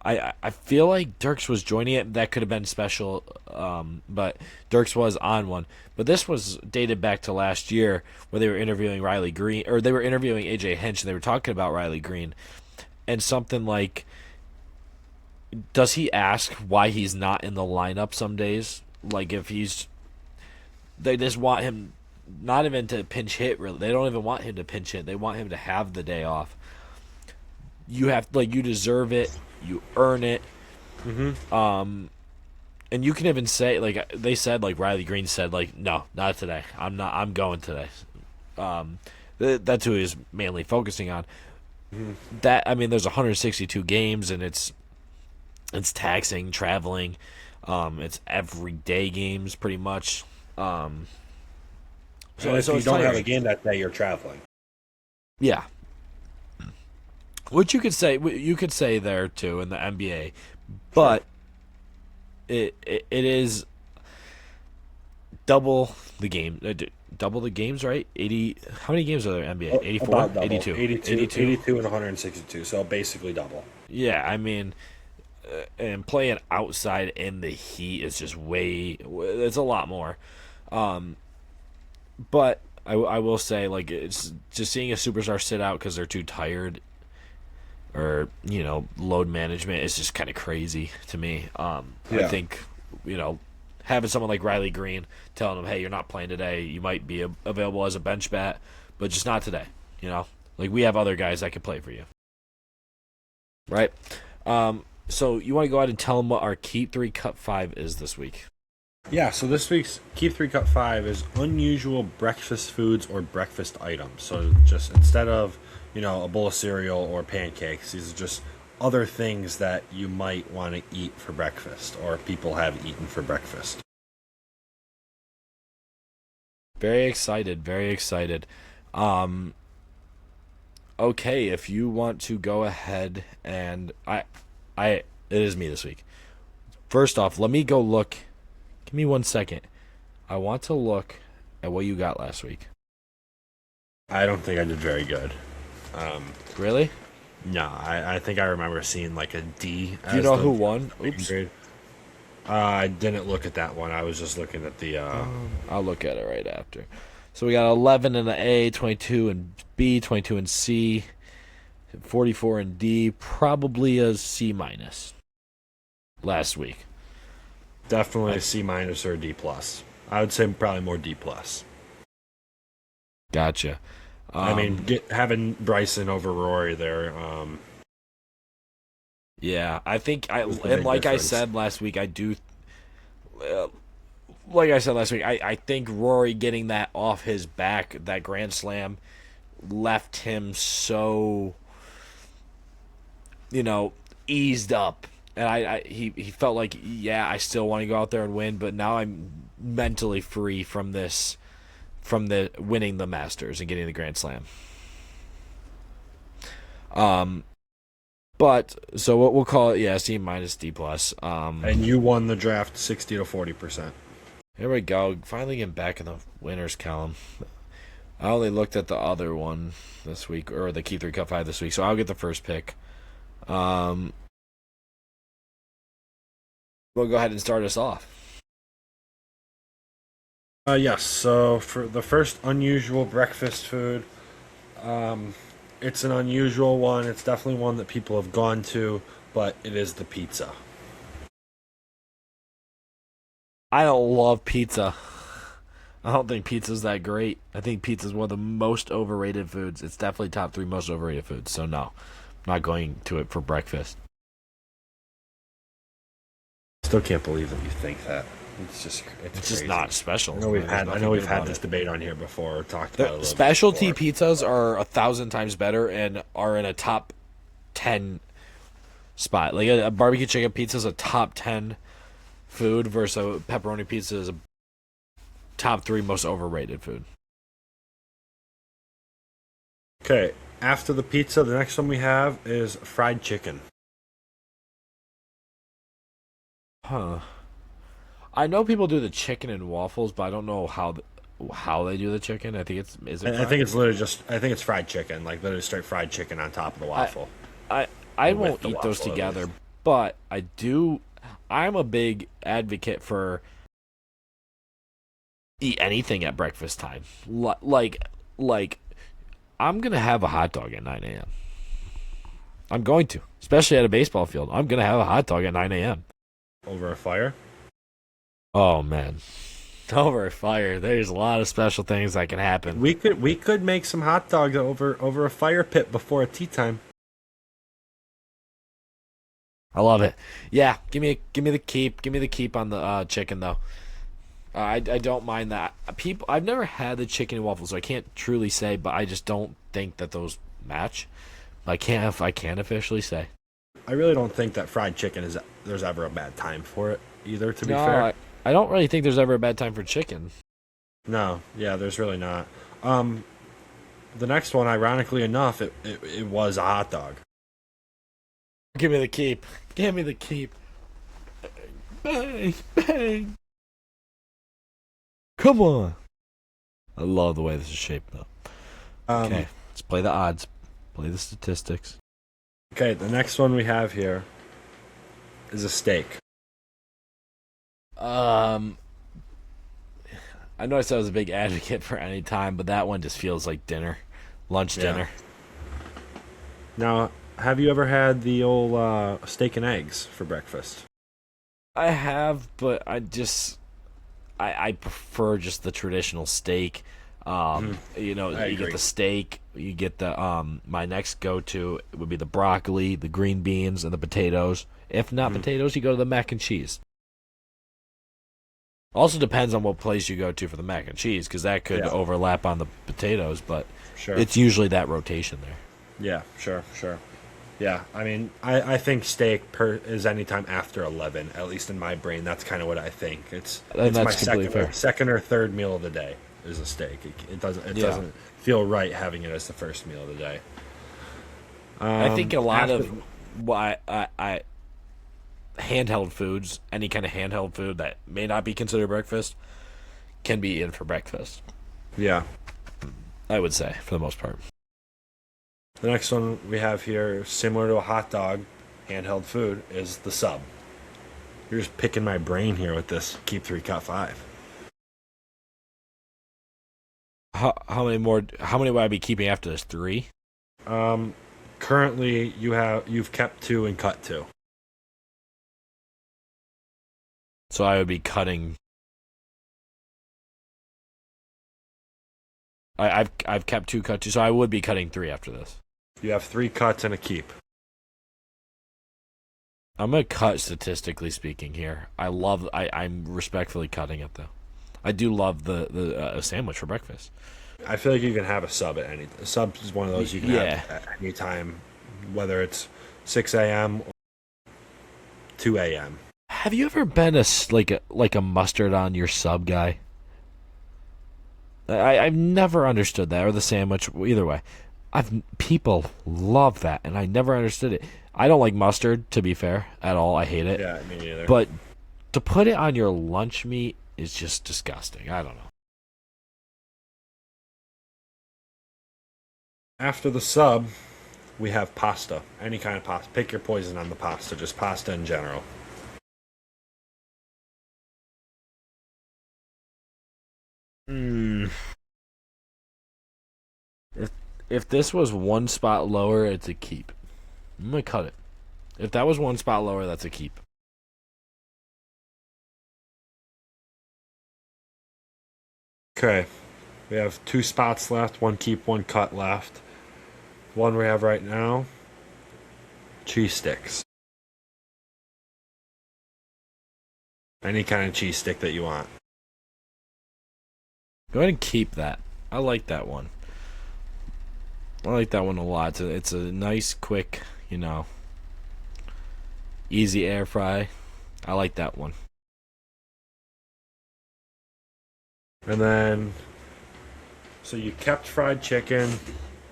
A: I feel like Dirks was joining it. That could have been special, but Dirks was on one. But this was dated back to last year where they were interviewing Riley Green, or they were interviewing AJ Hinch, and they were talking about Riley Green, and something like, does he ask why he's not in the lineup some days? Like if they just want him not even to pinch hit. Really, they don't even want him to pinch hit. They want him to have the day off. You you deserve it. You earn it. And you can even say they said Riley Green said no, not today. I'm going today. That's who he's mainly focusing on. That I mean, there's 162 games and it's taxing traveling. It's everyday games pretty much. So
B: if you
A: it's
B: don't have
A: tiring.
B: a game that day, you're traveling.
A: Yeah. Which you could say there too in the NBA, but it is double the game, double the games, right? 80. How many games are there in NBA? 84,
B: About double.
A: 82,
B: 82 and 162, so basically double.
A: Yeah, I mean, and playing outside in the heat is just it's a lot more. But I will say it's just seeing a superstar sit out because they're too tired. Or load management is just kind of crazy to me. I think having someone like Riley Green telling him, "Hey, you're not playing today. You might be available as a bench bat, but just not today." We have other guys that can play for you, right? So you want to go ahead and tell them what our Keep 3 Cut 5 is this week?
B: Yeah, so this week's Keep 3 Cut 5 is unusual breakfast foods or breakfast items. So just instead of a bowl of cereal or pancakes, these are just other things that you might want to eat for breakfast or people have eaten for breakfast.
A: Very excited, very excited. Okay, if you want to go ahead and it is me this week. First off, let me go look. Give me 1 second. I want to look at what you got last week.
B: I don't think I did very good.
A: Really?
B: No, I think I remember seeing a D.
A: Do you know who won?
B: Oops. I didn't look at that one. I was just looking at the.
A: I'll look at it right after. So we got 11 in the A, 22 in B, 22 in C, 44 in D, probably a C minus last week.
B: Definitely a C minus or a D plus. I would say probably more D plus.
A: Gotcha.
B: I mean, having Bryson over Rory there,
A: Yeah, I think
B: was the
A: and
B: big
A: like I
B: difference.
A: said last week, I do. Like I said last week, I think Rory getting that off his back, that Grand Slam, left him so, you know, eased up. And he felt like, yeah, I still want to go out there and win, but now I'm mentally free from this, from the winning the Masters and getting the Grand Slam. But so what we'll call it, yeah, C minus D plus.
B: And you won the draft 60 to 40%.
A: Here we go. Finally getting back in the winners column. I only looked at the other one this week, or the Key 3 Cup 5 this week, so I'll get the first pick. We'll go ahead and start us off.
B: Yes. So for the first unusual breakfast food, it's an unusual one. It's definitely one that people have gone to, but it is the pizza.
A: I don't love pizza. I don't think pizza's that great. I think pizza's one of the most overrated foods. It's definitely top 3 most overrated foods, so no. I'm not going to it for breakfast.
B: Still can't believe that you think that. It's
A: It's just
B: crazy.
A: not special.
B: I know we've
A: There's
B: had
A: nothing good about
B: this
A: it.
B: debate on here before, or talked about it a little
A: Specialty
B: bit before.
A: pizzas are 1,000 times better and are in a top 10 spot. Like a barbecue chicken pizza is a top 10 food versus a pepperoni pizza is a top 3 most overrated food.
B: Okay, after the pizza, the next one we have is fried chicken.
A: Huh. I know people do the chicken and waffles, but I don't know how they do the chicken. I think it's is it
B: I
A: fried?
B: think it's literally just, I think it's fried chicken, like literally straight fried chicken on top of the
A: I
B: waffle.
A: I I
B: Or with
A: won't
B: the
A: eat those
B: waffle, at
A: together,
B: least.
A: but I do. I'm a big advocate for eat anything at breakfast time. Like I'm gonna have a hot dog at 9 a.m. I'm going to, especially at a baseball field. I'm gonna have a hot dog at 9 a.m.
B: Over a fire?
A: Oh man, over a fire. There's a lot of special things that can happen.
B: We could make some hot dogs over a fire pit before a tea time.
A: I love it. Yeah, give me the keep. Give me the keep on the chicken though. I don't mind that. People, I've never had the chicken and waffles, so I can't truly say, but I just don't think that those match. I can't officially say.
B: I really don't think that fried chicken is there's ever a bad time for it either. To be
A: No,
B: fair,
A: I don't really think there's ever a bad time for chicken.
B: no, yeah, there's really not. The next one, ironically enough, it was a hot dog.
A: Give me the keep. Give me the keep. Bang, bang. Come on. I love the way this is shaped up.
B: Um,
A: Okay, let's play the odds. Play the statistics.
B: okay, the next one we have here is a steak.
A: Um, I know I said I was a big advocate for any time, but that one just feels like dinner, lunch
B: Yeah.
A: dinner.
B: Now, have you ever had the old steak and eggs for breakfast?
A: I have, but I prefer just the traditional steak. You know,
B: I
A: you get
B: agree.
A: the steak, you get the my next go to would be the broccoli, the green beans, and the potatoes. If not potatoes, you go to the mac and cheese. Also depends on what place you go to for the mac and cheese, because that could
B: Yeah.
A: overlap on the potatoes, but
B: Sure.
A: it's usually that rotation there.
B: Yeah, sure. Yeah, I mean, I think steak is anytime after 11, at least in my brain. That's kind of what I think.
A: And
B: It's my
A: that's completely fair.
B: second or third meal of the day is a steak. It
A: Yeah.
B: doesn't feel right having it as the first meal of the day.
A: I think a lot
B: after-
A: of why I handheld foods, any kind of handheld food that may not be considered breakfast, can be eaten for breakfast.
B: Yeah.
A: I would say, for the most part.
B: The next one we have here, similar to a hot dog, handheld food, is the sub. You're just picking my brain here with this keep 3 cut 5.
A: How many more? How many would I be keeping after this? 3.
B: Currently you've kept 2 and cut 2.
A: So I would be cutting I've kept 2, cut 2, so I would be cutting 3 after this.
B: You have 3 cuts and a keep.
A: I'm gonna cut statistically speaking here. I'm respectfully cutting it though. I do love the sandwich for breakfast.
B: I feel like you can have a sub at any. A sub is one of those you can have at any time, whether it's 6 a.m. or 2 a.m.
A: Have you ever been like a mustard on your sub guy? I've never understood that, or the sandwich. Either way, people love that, and I never understood it. I don't like mustard, to be fair, at all. I hate it.
B: Yeah, me neither.
A: But to put it on your lunch meat is just disgusting. I don't know.
B: After the sub, we have pasta. Any kind of pasta. Pick your poison on the pasta. Just pasta in general.
A: Mm. If this was 1 spot lower, it's a keep. I'm gonna cut it. If that was 1 spot lower, that's a keep.
B: Okay. We have 2 spots left. 1 keep, 1 cut left. One we have right now. Cheese sticks. Any kind of cheese stick that you want.
A: Go ahead and keep that. I like that one. I like that one a lot. It's a nice, quick, easy air fry. I like that one.
B: And then, so you kept fried chicken,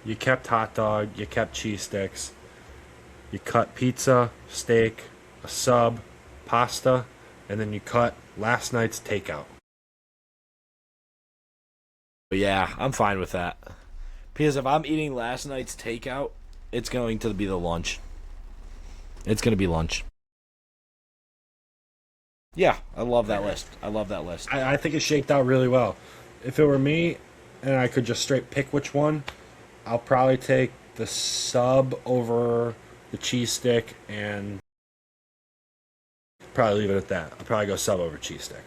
B: you kept hot dog, you kept cheese sticks, you cut pizza, steak, a sub, pasta, and then you cut last night's takeout.
A: But yeah, I'm fine with that. Because if I'm eating last night's takeout, it's going to be the lunch. It's going to be lunch. Yeah, I love that list. I love that list.
B: I think it shaked out really well. If it were me and I could just straight pick which one, I'll probably take the sub over the cheese stick and probably leave it at that. I'll probably go sub over cheese stick.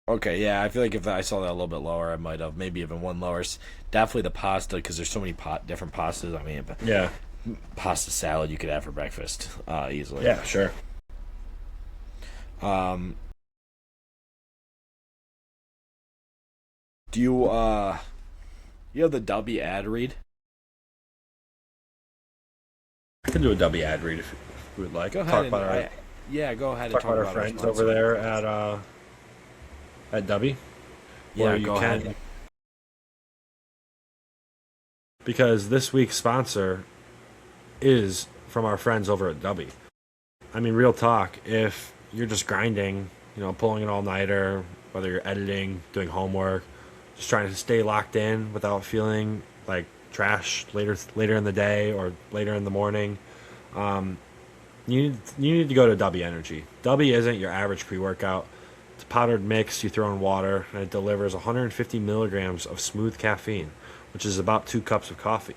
A: Okay, yeah, I feel like if I saw that a little bit lower, I might have maybe even 1 lower. Definitely the pasta, because there's so many different pastas. I mean,
B: Yeah.
A: pasta salad you could have for breakfast easily.
B: Yeah, sure.
A: Do you have the W ad read?
B: I can do a W ad read if you would like.
A: Go ahead.
B: Talk about our,
A: yeah, go ahead
B: talk
A: and talk
B: about our friends
A: sponsor.
B: over there at W.
A: Yeah,
B: Where you
A: go
B: can,
A: ahead.
B: because this week's sponsor is from our friends over at W. I mean, real talk. If you're just grinding, pulling an all-nighter, whether you're editing, doing homework, just trying to stay locked in without feeling like trash later in the day or later in the morning, you need to go to W Energy. W isn't your average pre-workout. It's a powdered mix you throw in water, and it delivers 150 milligrams of smooth caffeine, which is about 2 cups of coffee.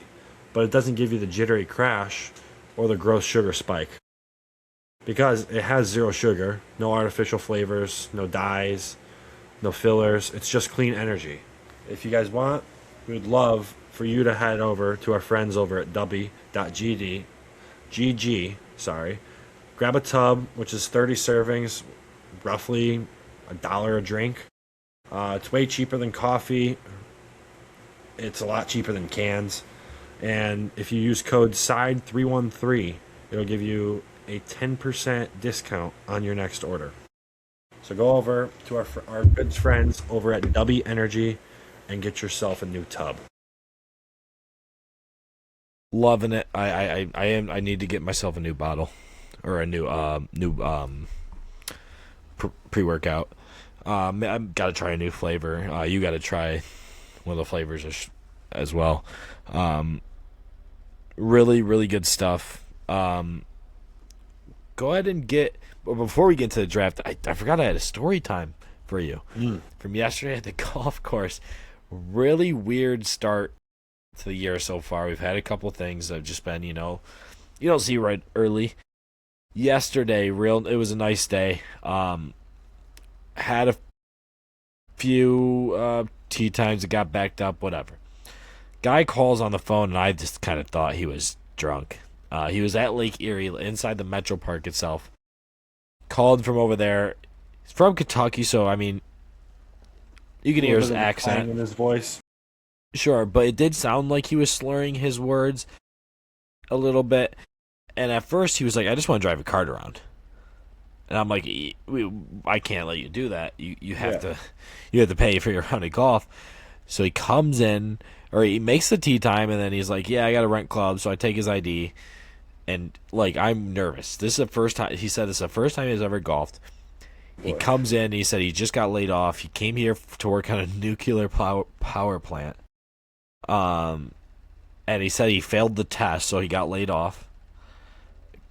B: But it doesn't give you the jittery crash or the gross sugar spike. Because it has 0 sugar, no artificial flavors, no dyes, no fillers. It's just clean energy. If you guys want, we would love for you to head over to our friends over at W.GG, grab a tub, which is 30 servings, roughly $1 a drink. It's way cheaper than coffee. It's a lot cheaper than cans. And if you use code SIDE313, it'll give you a 10% discount on your next order. So go over to our good friends over at W Energy and get yourself a new tub.
A: Loving it. I need to get myself a new bottle or a new pre-workout. I've got to try a new flavor. You got to try one of the flavors as well. Really, really good stuff. Go ahead and but before we get to the draft, I forgot I had a story time for you from yesterday at the golf course. Really weird start to the year so far. We've had a couple things that have just been, you don't see right early. Yesterday, it was a nice day. Had a few tee times. It got backed up. Whatever. Guy calls on the phone, and I just kind of thought he was drunk. He was at Lake Erie, inside the Metro Park itself. Called from over there. He's from Kentucky, so I mean, you can hear his accent
B: in his voice.
A: Sure, but it did sound like he was slurring his words a little bit. And at first, he was like, "I just want to drive a cart around." And I'm like, "I can't let you do that. You have to pay for your round of golf." So he comes in, or he makes the tee time, and then he's like, "Yeah, I got to rent clubs." So I take his ID, and like, I'm nervous. This is the first time he said this is the first time he's ever golfed. He comes in. He said he just got laid off. He came here to work on a nuclear power plant. And he said he failed the test, so he got laid off.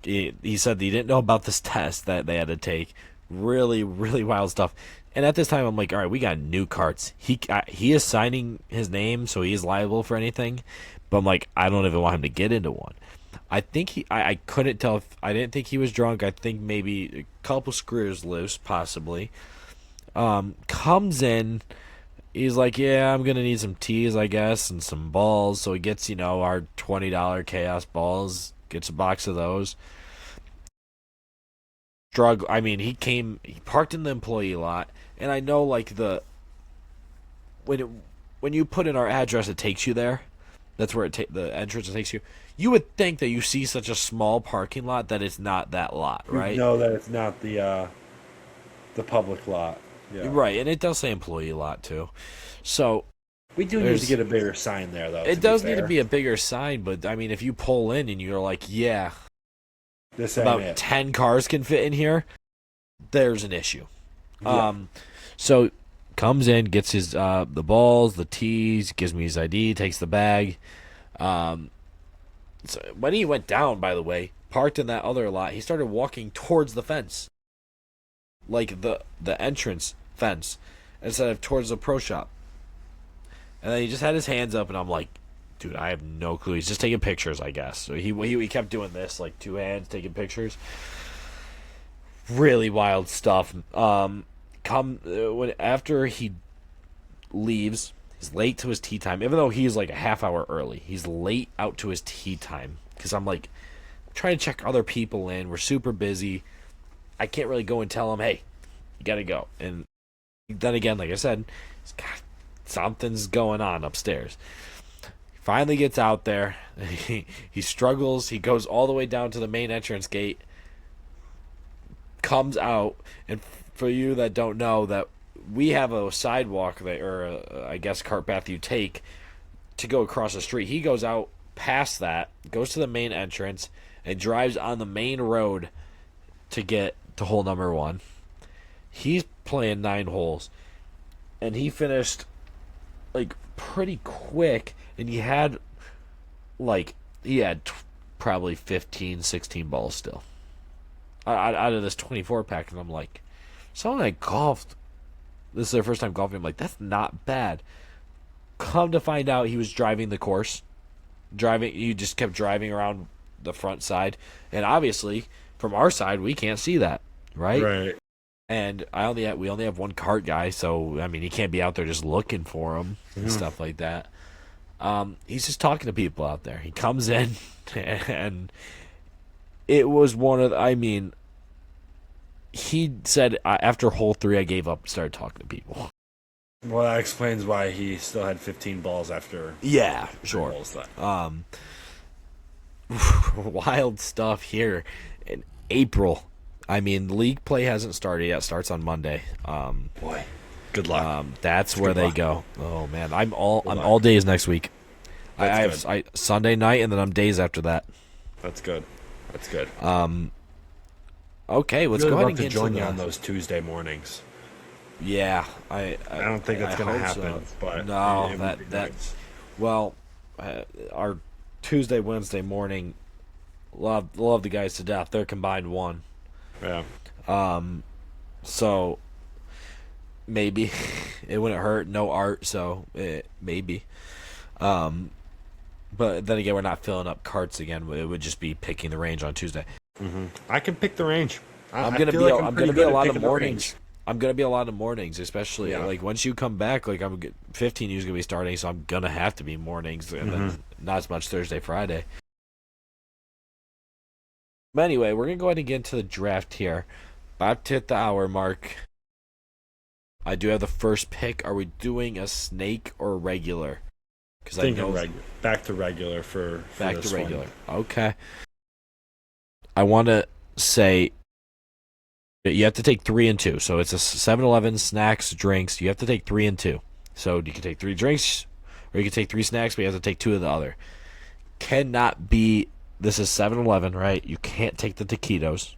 A: He said he didn't know about this test that they had to take. Really, really wild stuff. And at this time, I'm like, all right, we got new carts. He is signing his name, so he is liable for anything. But I'm like, I don't even want him to get into one. I think I couldn't tell if I didn't think he was drunk. I think maybe a couple screws loose, possibly. Comes in. He's like, yeah, I'm gonna need some tees, I guess, and some balls. So he gets, our $20 Chaos balls. Gets a box of those. I mean, he parked in the employee lot, and I know like when you put in our address, it takes you there. That's where the entrance takes you. You would think that you see such a small parking lot that it's not that lot, right?
B: You know that it's not the public lot. Yeah.
A: Right, and it does say employee lot too. So
B: we do need to get a bigger sign there, though.
A: It does need to be a bigger sign, but I mean, if you pull in and you're like, yeah,
B: this
A: about 10 cars can fit in here, there's an issue.
B: Yeah.
A: So comes in, gets his the balls, the tees, gives me his ID, takes the bag. So when he went down, by the way, parked in that other lot, he started walking towards the fence, like the entrance fence, instead of towards the pro shop. And then he just had his hands up, and I'm like, dude, I have no clue. He's just taking pictures, I guess. So he kept doing this, like two hands taking pictures. Really wild stuff. After he leaves, he's late to his tee time. Even though he's like a half hour early, he's late out to his tee time. Because I'm like, trying to check other people in. We're super busy. I can't really go and tell him, hey, you gotta go. And then again, like I said, something's going on upstairs. He finally gets out there. He struggles. He goes all the way down to the main entrance gate. Comes out, and for you that don't know, that we have a sidewalk I guess cart path you take to go across the street. He goes out past that, goes to the main entrance, and drives on the main road to get to hole number 1. He's playing 9 holes, and he finished like pretty quick, and he had probably 15, 16 balls still out of this 24 pack, and I'm like, someone that golfed, this is their first time golfing, I'm like, that's not bad. Come to find out, he was driving the course. He just kept driving around the front side, and obviously from our side we can't see that, right?
B: Right.
A: And we only have one cart guy, so I mean, he can't be out there just looking for him and stuff like that. He's just talking to people out there. He comes in, and it was he said, after hole 3, I gave up and started talking to people.
B: Well, that explains why he still had 15 balls after.
A: Yeah, sure.
B: Balls
A: Wild stuff here in April. I mean, league play hasn't started yet. It starts on Monday.
B: Boy, good luck.
A: That's where they go. Oh man, I'm all days next week. I have Sunday night, and then I'm days after that.
B: That's good.
A: Okay, let's go ahead and get
B: join you on those Tuesday mornings.
A: Yeah,
B: I don't think it's going to happen, but
A: no, nice. Well, our Tuesday, Wednesday morning, love the guys to death. They're combined 1.
B: Yeah.
A: So maybe it wouldn't hurt. No art, so maybe. But then again, we're not filling up carts again. It would just be picking the range on Tuesday.
B: I can pick the range.
A: I'm gonna be a lot of mornings. I'm gonna be a lot of mornings, especially
B: Yeah.
A: like once you come back. Like 15 is gonna be starting, so I'm gonna have to be mornings, and then not as much Thursday, Friday. But anyway, we're gonna go ahead and get into the draft here. About to hit the hour mark. I do have the first pick. Are we doing a snake or regular? Because I know
B: back to regular for
A: back
B: this
A: to regular.
B: one.
A: Okay. I want to say you have to take 3 and 2. So it's a 7-Eleven snacks, drinks. You have to take 3 and 2. So you can take 3 drinks, or you can take 3 snacks, but you have to take 2 of the other. Cannot be. This is 7-Eleven, right? You can't take the taquitos.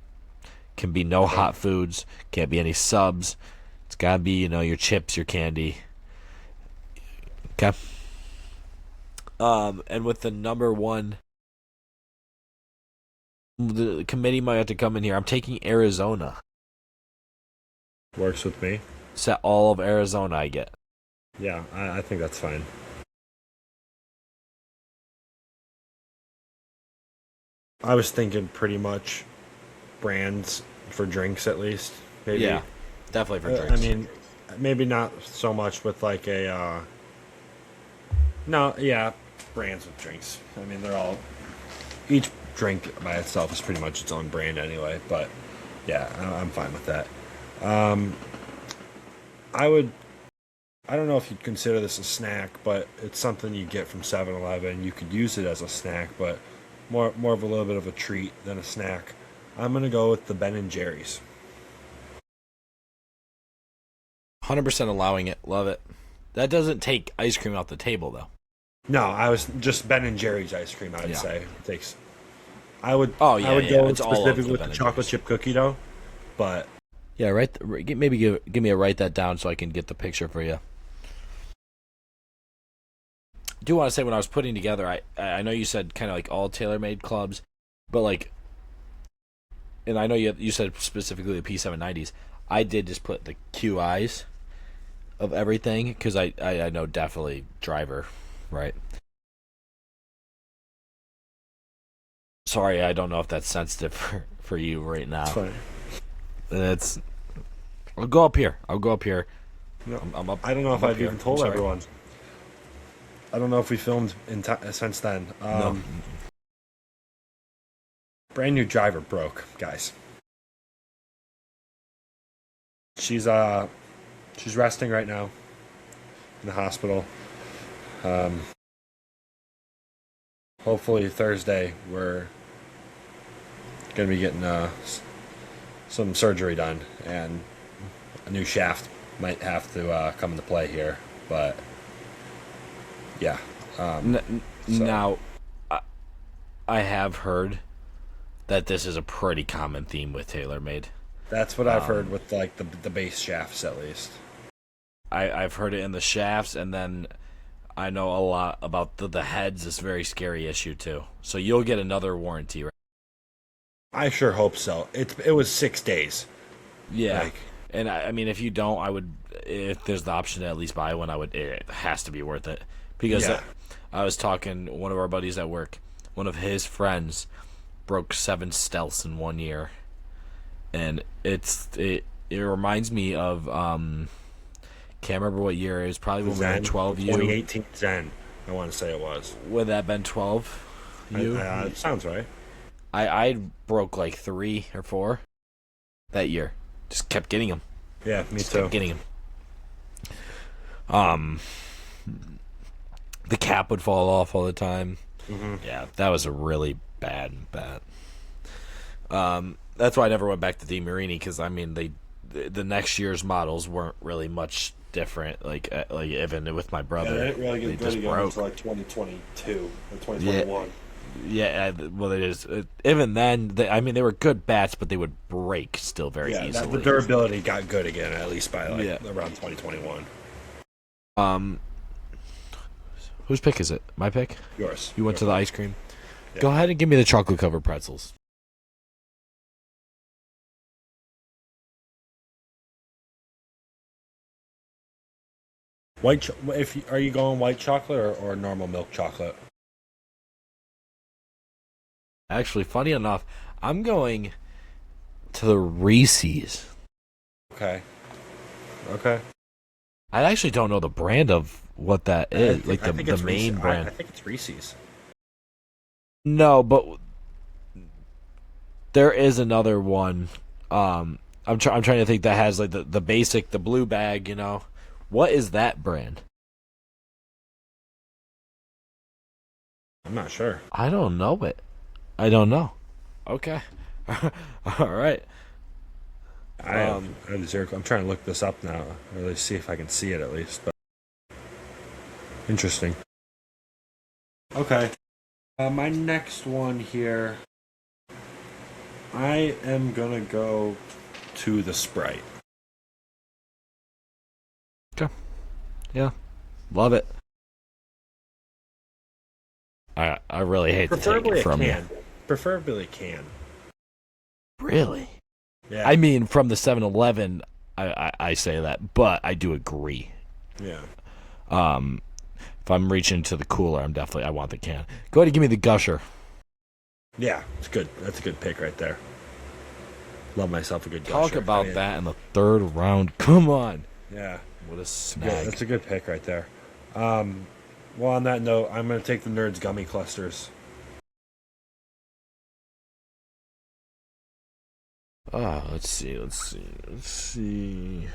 A: Can be no hot foods. Can't be any subs. It's gotta be, your chips, your candy. Okay. And with the number one, the committee might have to come in here. I'm taking Arizona.
B: Works with me.
A: Set all of Arizona I get.
B: Yeah, I think that's fine. I was thinking pretty much brands for drinks at least. Maybe.
A: Yeah, definitely for drinks.
B: I mean, maybe not so much with like a. No, yeah, brands with drinks. I mean, they're all. Each drink by itself is pretty much its own brand anyway. But yeah, I'm fine with that. I would. I don't know if you'd consider this a snack, but it's something you get from 7-Eleven. You could use it as a snack, but more of a little bit of a treat than a snack. I'm gonna go with the Ben and Jerry's.
A: 100% allowing it. Love it. That doesn't take ice cream off the table, though.
B: No, I was just Ben and Jerry's ice cream. I'd say it takes. I would.
A: Oh yeah,
B: I would
A: yeah.
B: go
A: It's all
B: specifically
A: of the
B: with
A: Ben
B: the
A: and
B: chocolate
A: Jerry's.
B: chip cookie dough, but
A: Yeah, right. Maybe give me a write that down so I can get the picture for you. I do want to say when I was putting together, I know you said kind of like all tailor-made clubs, but like, and I know you said specifically the P790s. I did just put the QIs of everything because I know definitely driver, right? Sorry, I don't know if that's sensitive for you right now.
B: it's fine.
A: It's. I'll go up here.
B: No,
A: I'm up.
B: I don't know if
A: I'm up
B: I've
A: here.
B: even told
A: I'm sorry.
B: everyone. I don't know if we filmed since then.
A: No.
B: Brand new driver broke, guys. She's resting right now in the hospital. Hopefully Thursday we're gonna be getting some surgery done, and a new shaft might have to come into play here. But yeah. So.
A: Now, I have heard that this is a pretty common theme with TaylorMade.
B: That's what I've heard with like the base shafts at least.
A: I've heard it in the shafts, and then I know a lot about the heads. It's a very scary issue too. So you'll get another warranty, right?
B: I sure hope so. It was 6 days.
A: Yeah.
B: Like,
A: And I mean, if you don't, I would. If there's the option to at least buy one, I would. It has to be worth it because
B: Yeah.
A: I was talking one of our buddies at work. One of his friends broke 7 stealths in 1 year, and it reminds me of can't remember what year it was. Probably when we were 12.
B: 2018 Zen. I want to say it was.
A: Would that been 12?
B: It sounds right.
A: I broke like 3 or 4 that year. Just kept getting them.
B: Yeah, me
A: Just
B: too.
A: kept getting them. The cap would fall off all the time.
B: Mm-hmm.
A: Yeah, that was a really bad. That's why I never went back to DeMarini because I mean the next year's models weren't really much different. Like even with my brother,
B: they didn't really
A: they
B: get good
A: just
B: again
A: broke.
B: until like 2022 or 2021.
A: Yeah, well, it is. Even then, they were good bats, but they would break still very
B: Yeah,
A: easily.
B: the durability got good again, at least by
A: Yeah.
B: around 2021.
A: Whose pick is it? My pick?
B: Yours.
A: You went to the ice cream?
B: Yeah.
A: Go ahead and give me the chocolate covered pretzels.
B: Are you going white chocolate or normal milk chocolate?
A: Actually, funny enough, I'm going to the Reese's.
B: Okay. Okay.
A: I actually don't know the brand of what that is, like
B: I think
A: the
B: it's Reese.
A: main
B: I
A: brand.
B: think it's Reese's.
A: No, but there is another one. I'm trying to think that has like the basic, the blue bag. What is that brand?
B: I'm not sure.
A: I don't know it. I don't know. Okay. All right.
B: I have zero. I'm trying to look this up now, or at least see if I can see it at least. But interesting. Okay. My next one here. I am gonna go to the Sprite.
A: Okay. Yeah. Love it. I really hate to take it
B: Preferably a
A: from you.
B: can. Preferably a can.
A: Really?
B: Yeah.
A: I mean, from the 7-Eleven, I say that, but I do agree.
B: Yeah.
A: If I'm reaching to the cooler, I want the can. Go ahead and give me the Gusher.
B: Yeah. It's good. That's a good pick right there. Love myself a good
A: Talk
B: gusher.
A: about that in the third round. Come on.
B: Yeah.
A: What a
B: Good.
A: snag.
B: That's a good pick right there. Well, on that note, I'm gonna take the Nerds gummy clusters.
A: Let's see.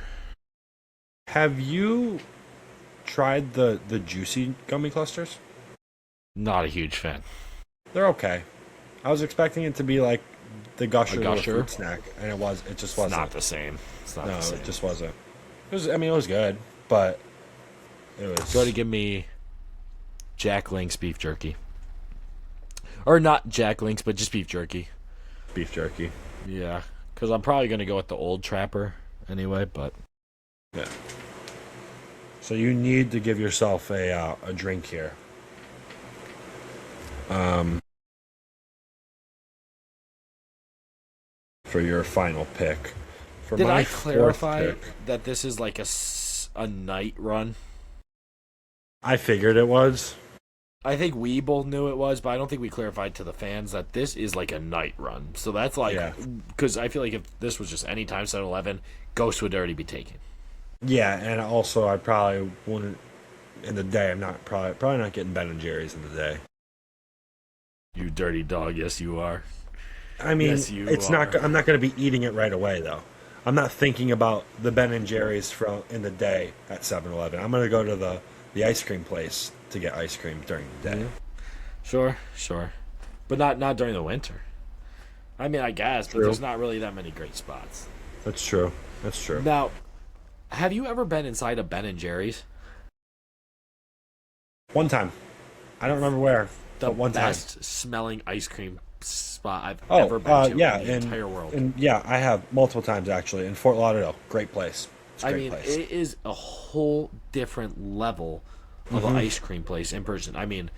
B: Have you tried the juicy gummy clusters?
A: Not a huge fan.
B: They're okay. I was expecting it to be like the gusher, little
A: Gusher?
B: fruit snack, and it just
A: It's
B: wasn't.
A: not the same. It's not
B: No,
A: the same.
B: it just wasn't. I mean, it was good, but it
A: Go ahead
B: was
A: and give me Jack Link's beef jerky. Or not Jack Link's, but just beef jerky.
B: beef jerky.
A: Yeah. Because I'm probably going to go with the old Trapper anyway, but.
B: Yeah. So you need to give yourself a drink here. For your final pick. For
A: Did
B: my
A: I
B: fourth
A: clarify
B: pick,
A: that this is like a night run?
B: I figured it was.
A: I think we both knew it was, but I don't think we clarified to the fans that this is like a night run. So that's like,
B: Yeah.
A: because I feel like if this was just any time 7-Eleven, Ghost would already be taken.
B: Yeah, and also I probably wouldn't in the day. I'm not probably not getting Ben and Jerry's in the day.
A: You dirty dog, yes you are.
B: I mean,
A: Yes, you
B: it's
A: are.
B: not. I'm not going to be eating it right away though. I'm not thinking about the Ben and Jerry's from in the day at 7-Eleven. I'm going to go to the ice cream place to get ice cream during the day.
A: Sure, but not during the winter. I mean, I guess, but
B: True.
A: there's not really that many great spots.
B: That's true. That's true.
A: Now, have you ever been inside a Ben and Jerry's?
B: One time, I don't remember where,
A: The
B: but one
A: best smelling ice cream spot I've
B: time.
A: ever been to
B: Yeah,
A: in the entire world.
B: and yeah, I have multiple times actually in Fort Lauderdale. Great place. It's a
A: I
B: great
A: mean,
B: place.
A: it is a whole different level of an ice cream place in person. I mean,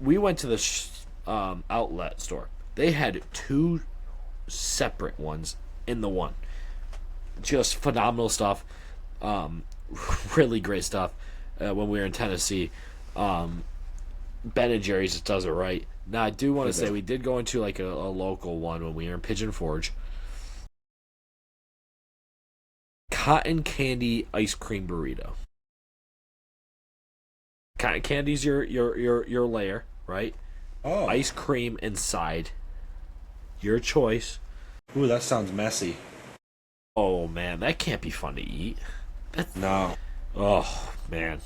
A: we went to the outlet store. They had two separate ones in the one. Just phenomenal stuff. Really great stuff. When we were in Tennessee, Ben and Jerry's just does it right. Now I do want to say we did go into like a local one when we were in Pigeon Forge. Cotton candy ice cream burrito. Cotton candy's your layer, right?
B: Oh,
A: Ice cream inside. Your choice.
B: ooh, that sounds messy.
A: Oh man, that can't be fun to eat.
B: No,
A: Oh man.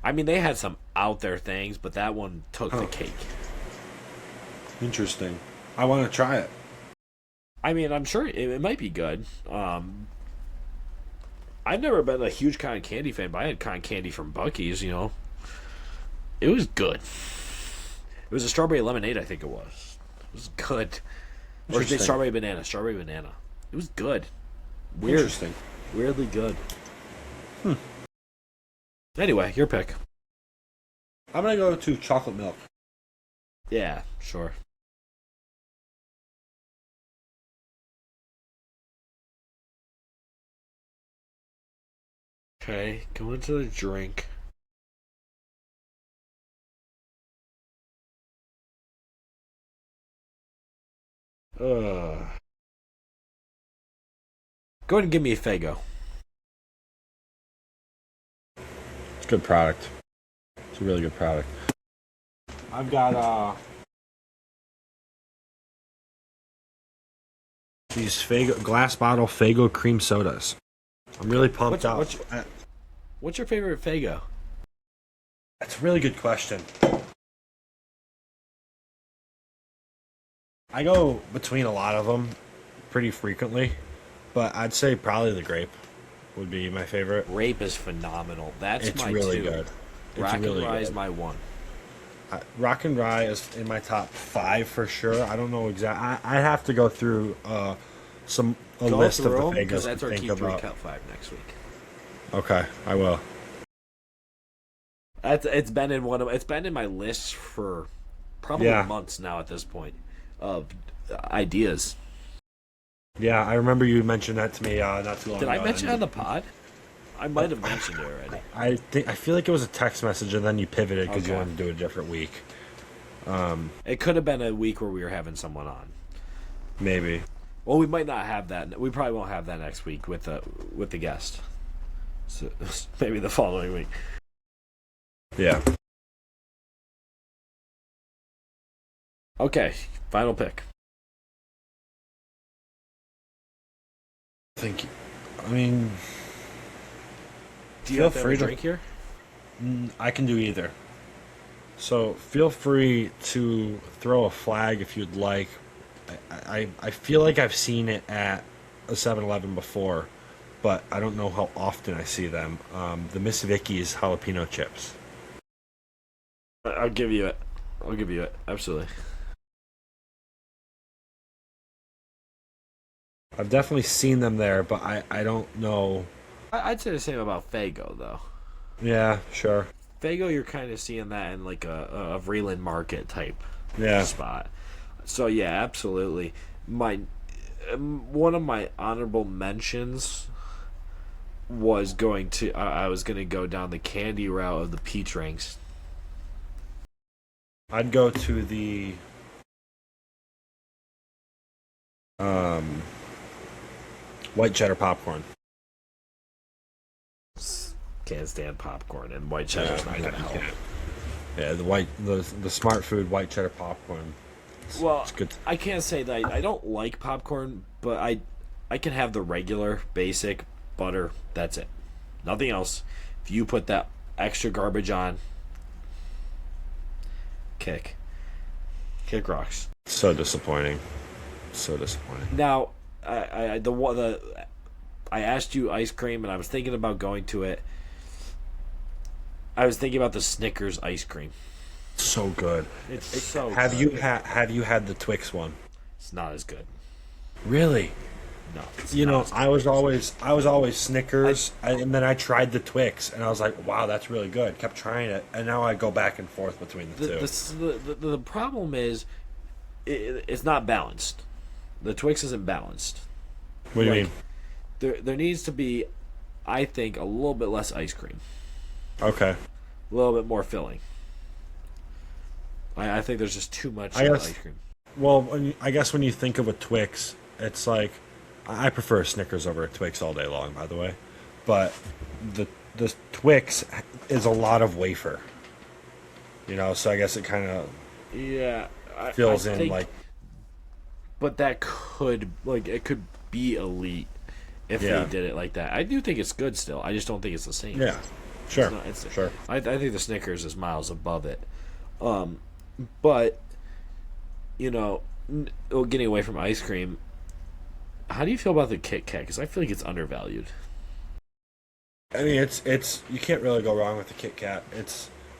A: I mean, they had some out there things, but that one took the cake.
B: interesting. I want to try it.
A: I mean, I'm sure it might be good. I've never been a huge cotton candy fan, but I had cotton candy from Buc-ee's. It was good. It was a strawberry lemonade, I think it was. It was good. Or
B: Interesting.
A: strawberry banana. Strawberry banana. It was good. Weird.
B: Interesting.
A: Weirdly good. Anyway, your pick.
B: I'm gonna go to chocolate milk.
A: Yeah, sure. Okay, go into the drink. Go ahead and give me a Fago.
B: good product. It's a really good product. I've got these Fago glass bottle Fago cream sodas. I'm really pumped out.
A: What's your favorite Fago?
B: That's a really good question. I go between a lot of them pretty frequently, but I'd say probably the grape would be my favorite.
A: Grape is phenomenal. That's
B: It's
A: my
B: really
A: two.
B: good.
A: Rock
B: It's really
A: and Rye
B: good.
A: is my one.
B: Rock and Rye is in my top 5 for sure. I don't know exactly. I have to go through a list of the Fagos
A: because
B: to
A: that's our
B: think
A: Keep Drink
B: about.
A: Top 5 next week.
B: Okay, I will.
A: It's been in my list for probably
B: Yeah.
A: months now at this point of ideas.
B: Yeah, I remember you mentioned that to me not too long
A: Did
B: ago.
A: I mention it on the pod? I might have mentioned it already.
B: I feel like it was a text message and then you pivoted because you
A: Okay.
B: wanted to do a different week.
A: It could have been a week where we were having someone on.
B: Maybe.
A: Well, we might not have that. We probably won't have that next week with the guest. So maybe the following week.
B: Yeah.
A: Okay, final pick.
B: I mean,
A: Do you
B: Feel
A: have to have
B: free
A: a
B: to-
A: drink here?
B: I can do either. So feel free to throw a flag if you'd like. I feel like I've seen it at a 7-Eleven before, but I don't know how often I see them. The Miss Vicky's jalapeno chips.
A: I'll give you it. I'll give you it. Absolutely.
B: I've definitely seen them there, but I don't know.
A: I'd say the same about Fago though.
B: Yeah, sure.
A: Fago, you're kind of seeing that in like a Vreeland Market type
B: Yeah.
A: spot. So yeah, absolutely. My one of my honorable mentions was going to I was going to go down the candy route of the peach rings.
B: I'd go to the white cheddar popcorn.
A: Can't stand popcorn, and white cheddar's not going to help.
B: Yeah, the smart food white cheddar popcorn.
A: Well,
B: It's good.
A: I can't say that I don't like popcorn, but I can have the regular basic butter. That's it. Nothing else. If you put that extra garbage on, kick rocks.
B: So disappointing. So disappointing.
A: Now, I asked you ice cream, and I was thinking about going to it. I was thinking about the Snickers ice cream.
B: So good.
A: It's so.
B: Have
A: good.
B: you had the Twix one?
A: It's not as good.
B: Really?
A: No. It's
B: You
A: not
B: know,
A: as good.
B: I was always Snickers, and then I tried the Twix, and I was like, wow, that's really good. Kept trying it, and now I go back and forth between the two.
A: The problem is, it's not balanced. The Twix isn't balanced.
B: What do you
A: like,
B: mean?
A: There needs to be, I think, a little bit less ice cream,
B: Okay.
A: a little bit more filling. I think there's just too much
B: I guess-
A: ice cream.
B: Well, I guess when you think of a Twix, it's like I prefer a Snickers over a Twix all day long. By the way, but the Twix is a lot of wafer. You know, so I guess it kind of
A: Yeah,
B: fills
A: I
B: in
A: think,
B: like
A: but that could it could be elite if
B: Yeah.
A: they did it like that. I do think it's good still. I just don't think it's the same.
B: yeah, sure,
A: It's not-
B: sure.
A: I think the Snickers is miles above it. But getting away from ice cream, how do you feel about the Kit Kat? Because I feel like it's undervalued.
B: I mean, it's you can't really go wrong with the Kit Kat.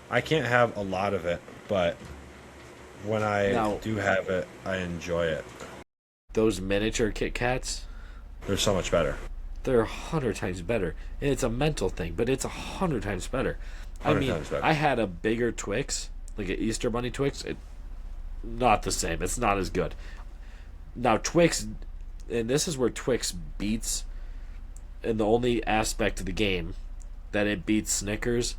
B: I can't have a lot of it, but when I
A: Now-
B: do have it, I enjoy it.
A: Those miniature Kit Kats,
B: They're so much better.
A: they're 100 times better. And it's a mental thing, but it's 100 times better. I
B: 100
A: mean,
B: times better.
A: I had a bigger Twix, like an Easter Bunny Twix. Not the same. It's not as good. Now Twix, and this is where Twix beats, and the only aspect of the game that it beats Snickers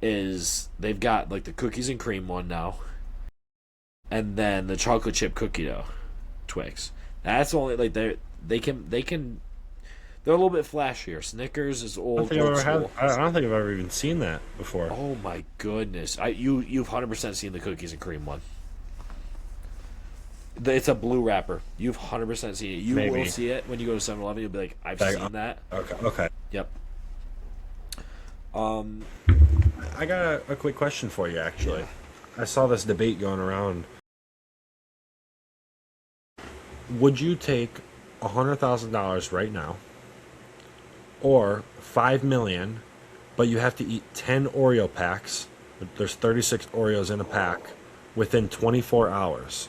A: is they've got like the cookies and cream one now, and then the chocolate chip cookie dough Twix. That's only like they can They're a little bit flashier. Snickers is
B: I don't
A: old,
B: think I've
A: old
B: ever had.
A: school.
B: I don't think I've ever even seen that before.
A: Oh my goodness! You've 100% seen the cookies and cream one. It's a blue wrapper. You've 100% seen it. You
B: Maybe.
A: will see it when you go to 7-Eleven. You'll be like, I've seen that.
B: Okay. Okay.
A: Yep.
B: I got a quick question for you. Actually,
A: Yeah.
B: I saw this debate going around. Would you take $100,000 right now, or 5 million, but you have to eat 10 Oreo packs? There's 36 Oreos in a pack within 24 hours.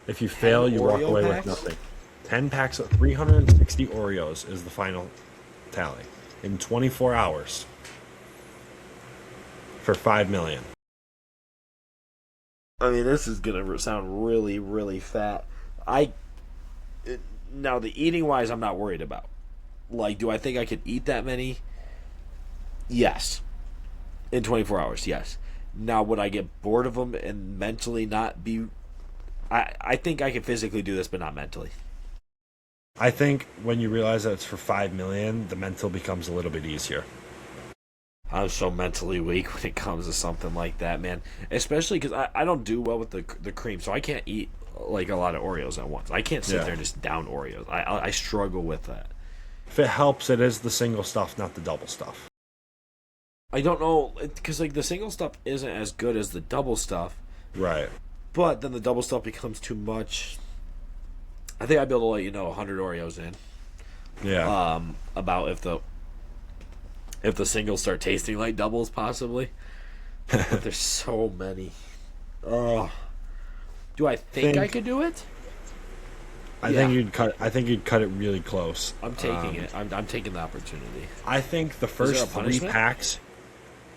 B: If you fail, you walk
A: Oreo
B: away
A: packs?
B: with nothing. 10 packs of 360 Oreos is the final tally in 24 hours for 5 million.
A: I mean, this is gonna sound really, really fat. Now the eating wise, I'm not worried about. Like, do I think I could eat that many? Yes. In 24 hours, yes. Now, would I get bored of them and mentally not be? I think I can physically do this, but not mentally.
B: I think when you realize that it's for 5 million, the mental becomes a little bit easier.
A: I'm so mentally weak when it comes to something like that, man. Especially because I don't do well with the cream, so I can't eat like a lot of Oreos at once. I can't sit there and just down Oreos. I struggle with that.
B: If it helps, it is the single stuff, not the double stuff.
A: I don't know because like the single stuff isn't as good as the double stuff,
B: Right.
A: but then the double stuff becomes too much. I think I'd be able to let you know 100 Oreos in.
B: Yeah.
A: About if the singles start tasting like doubles, possibly. But there's so many. Oh, do I think I could do it?
B: I think you'd cut it really close.
A: I'm taking it. I'm taking the opportunity.
B: I think the
A: there a
B: first 3
A: punishment?
B: packs,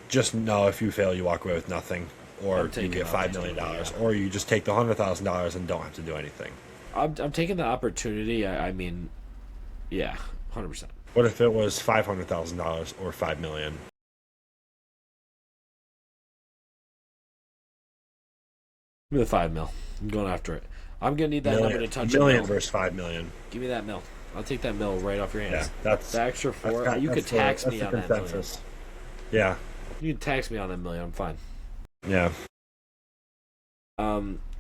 B: just no. If you fail, you walk away with nothing, or
A: I'm
B: you
A: taking
B: get
A: the
B: $5 million,
A: opportunity,
B: or you just take the $100,000 and don't have to do anything.
A: I'm taking the opportunity. I mean, yeah, 100%.
B: What if it was $500,000 or 5 million?
A: Give me the 5 mil. I'm going after it. I'm gonna need that number to touch a
B: million
A: mil.
B: versus 5 million.
A: Give me that mil. I'll take that mil right off your hands.
B: Yeah, that's
A: the extra
B: that's
A: 4.
B: got-
A: You could
B: that's the-
A: tax
B: that's
A: me
B: the
A: on that million.
B: consensus. Yeah,
A: You can tax me on that million. I'm fine.
B: yeah.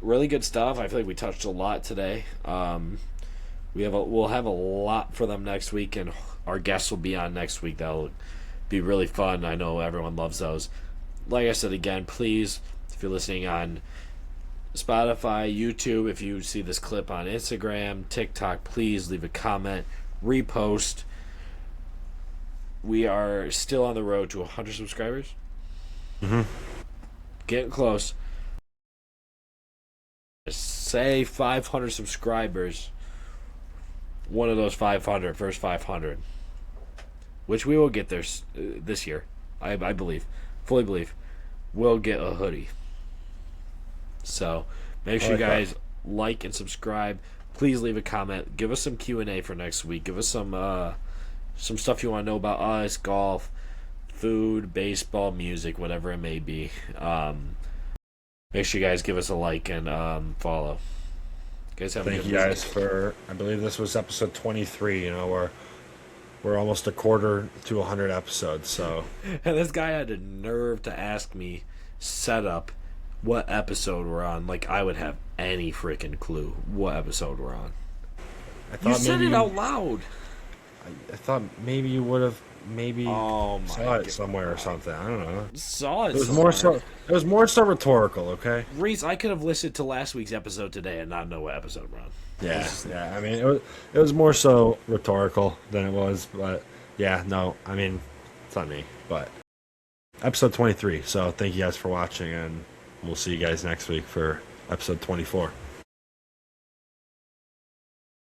A: Really good stuff. I feel like we touched a lot today. We'll have a lot for them next week, and our guests will be on next week. That'll be really fun. I know everyone loves those. Like I said again, please, if you're listening on Spotify, YouTube, if you see this clip on Instagram, TikTok, please leave a comment, repost. We are still on the road to 100 subscribers.
B: Mm-hmm.
A: Getting close. Say 500 subscribers. One of those 500, first 500, which we will get there this year. I believe, fully believe, we'll get a hoodie. So make sure you guys like and subscribe. Please leave a comment. Give us some Q&A for next week. Give us some stuff you want to know about us, golf, food, baseball, music, whatever it may be. Make sure you guys give us a like and follow. Guys, have
B: Thank you guys for. I believe this was episode 23. You know, we're almost a quarter to 100 episodes. So
A: And this guy had the nerve to ask me setup what episode we're on. Like I would have any freaking clue what episode we're on.
B: I thought
A: You said
B: maybe
A: it out loud.
B: I thought maybe you would have
A: Oh my
B: saw it
A: God.
B: somewhere or something. I don't know.
A: Saw it.
B: It was
A: somewhere.
B: more so. It was more so rhetorical. Okay.
A: Reese, I could have listened to last week's episode today and not know what episode we're on.
B: Yeah, yeah. I mean, it was more so rhetorical than it was, but yeah, no. I mean, it's not me, but episode 23. So thank you guys for watching, and we'll see you guys next week for episode 24.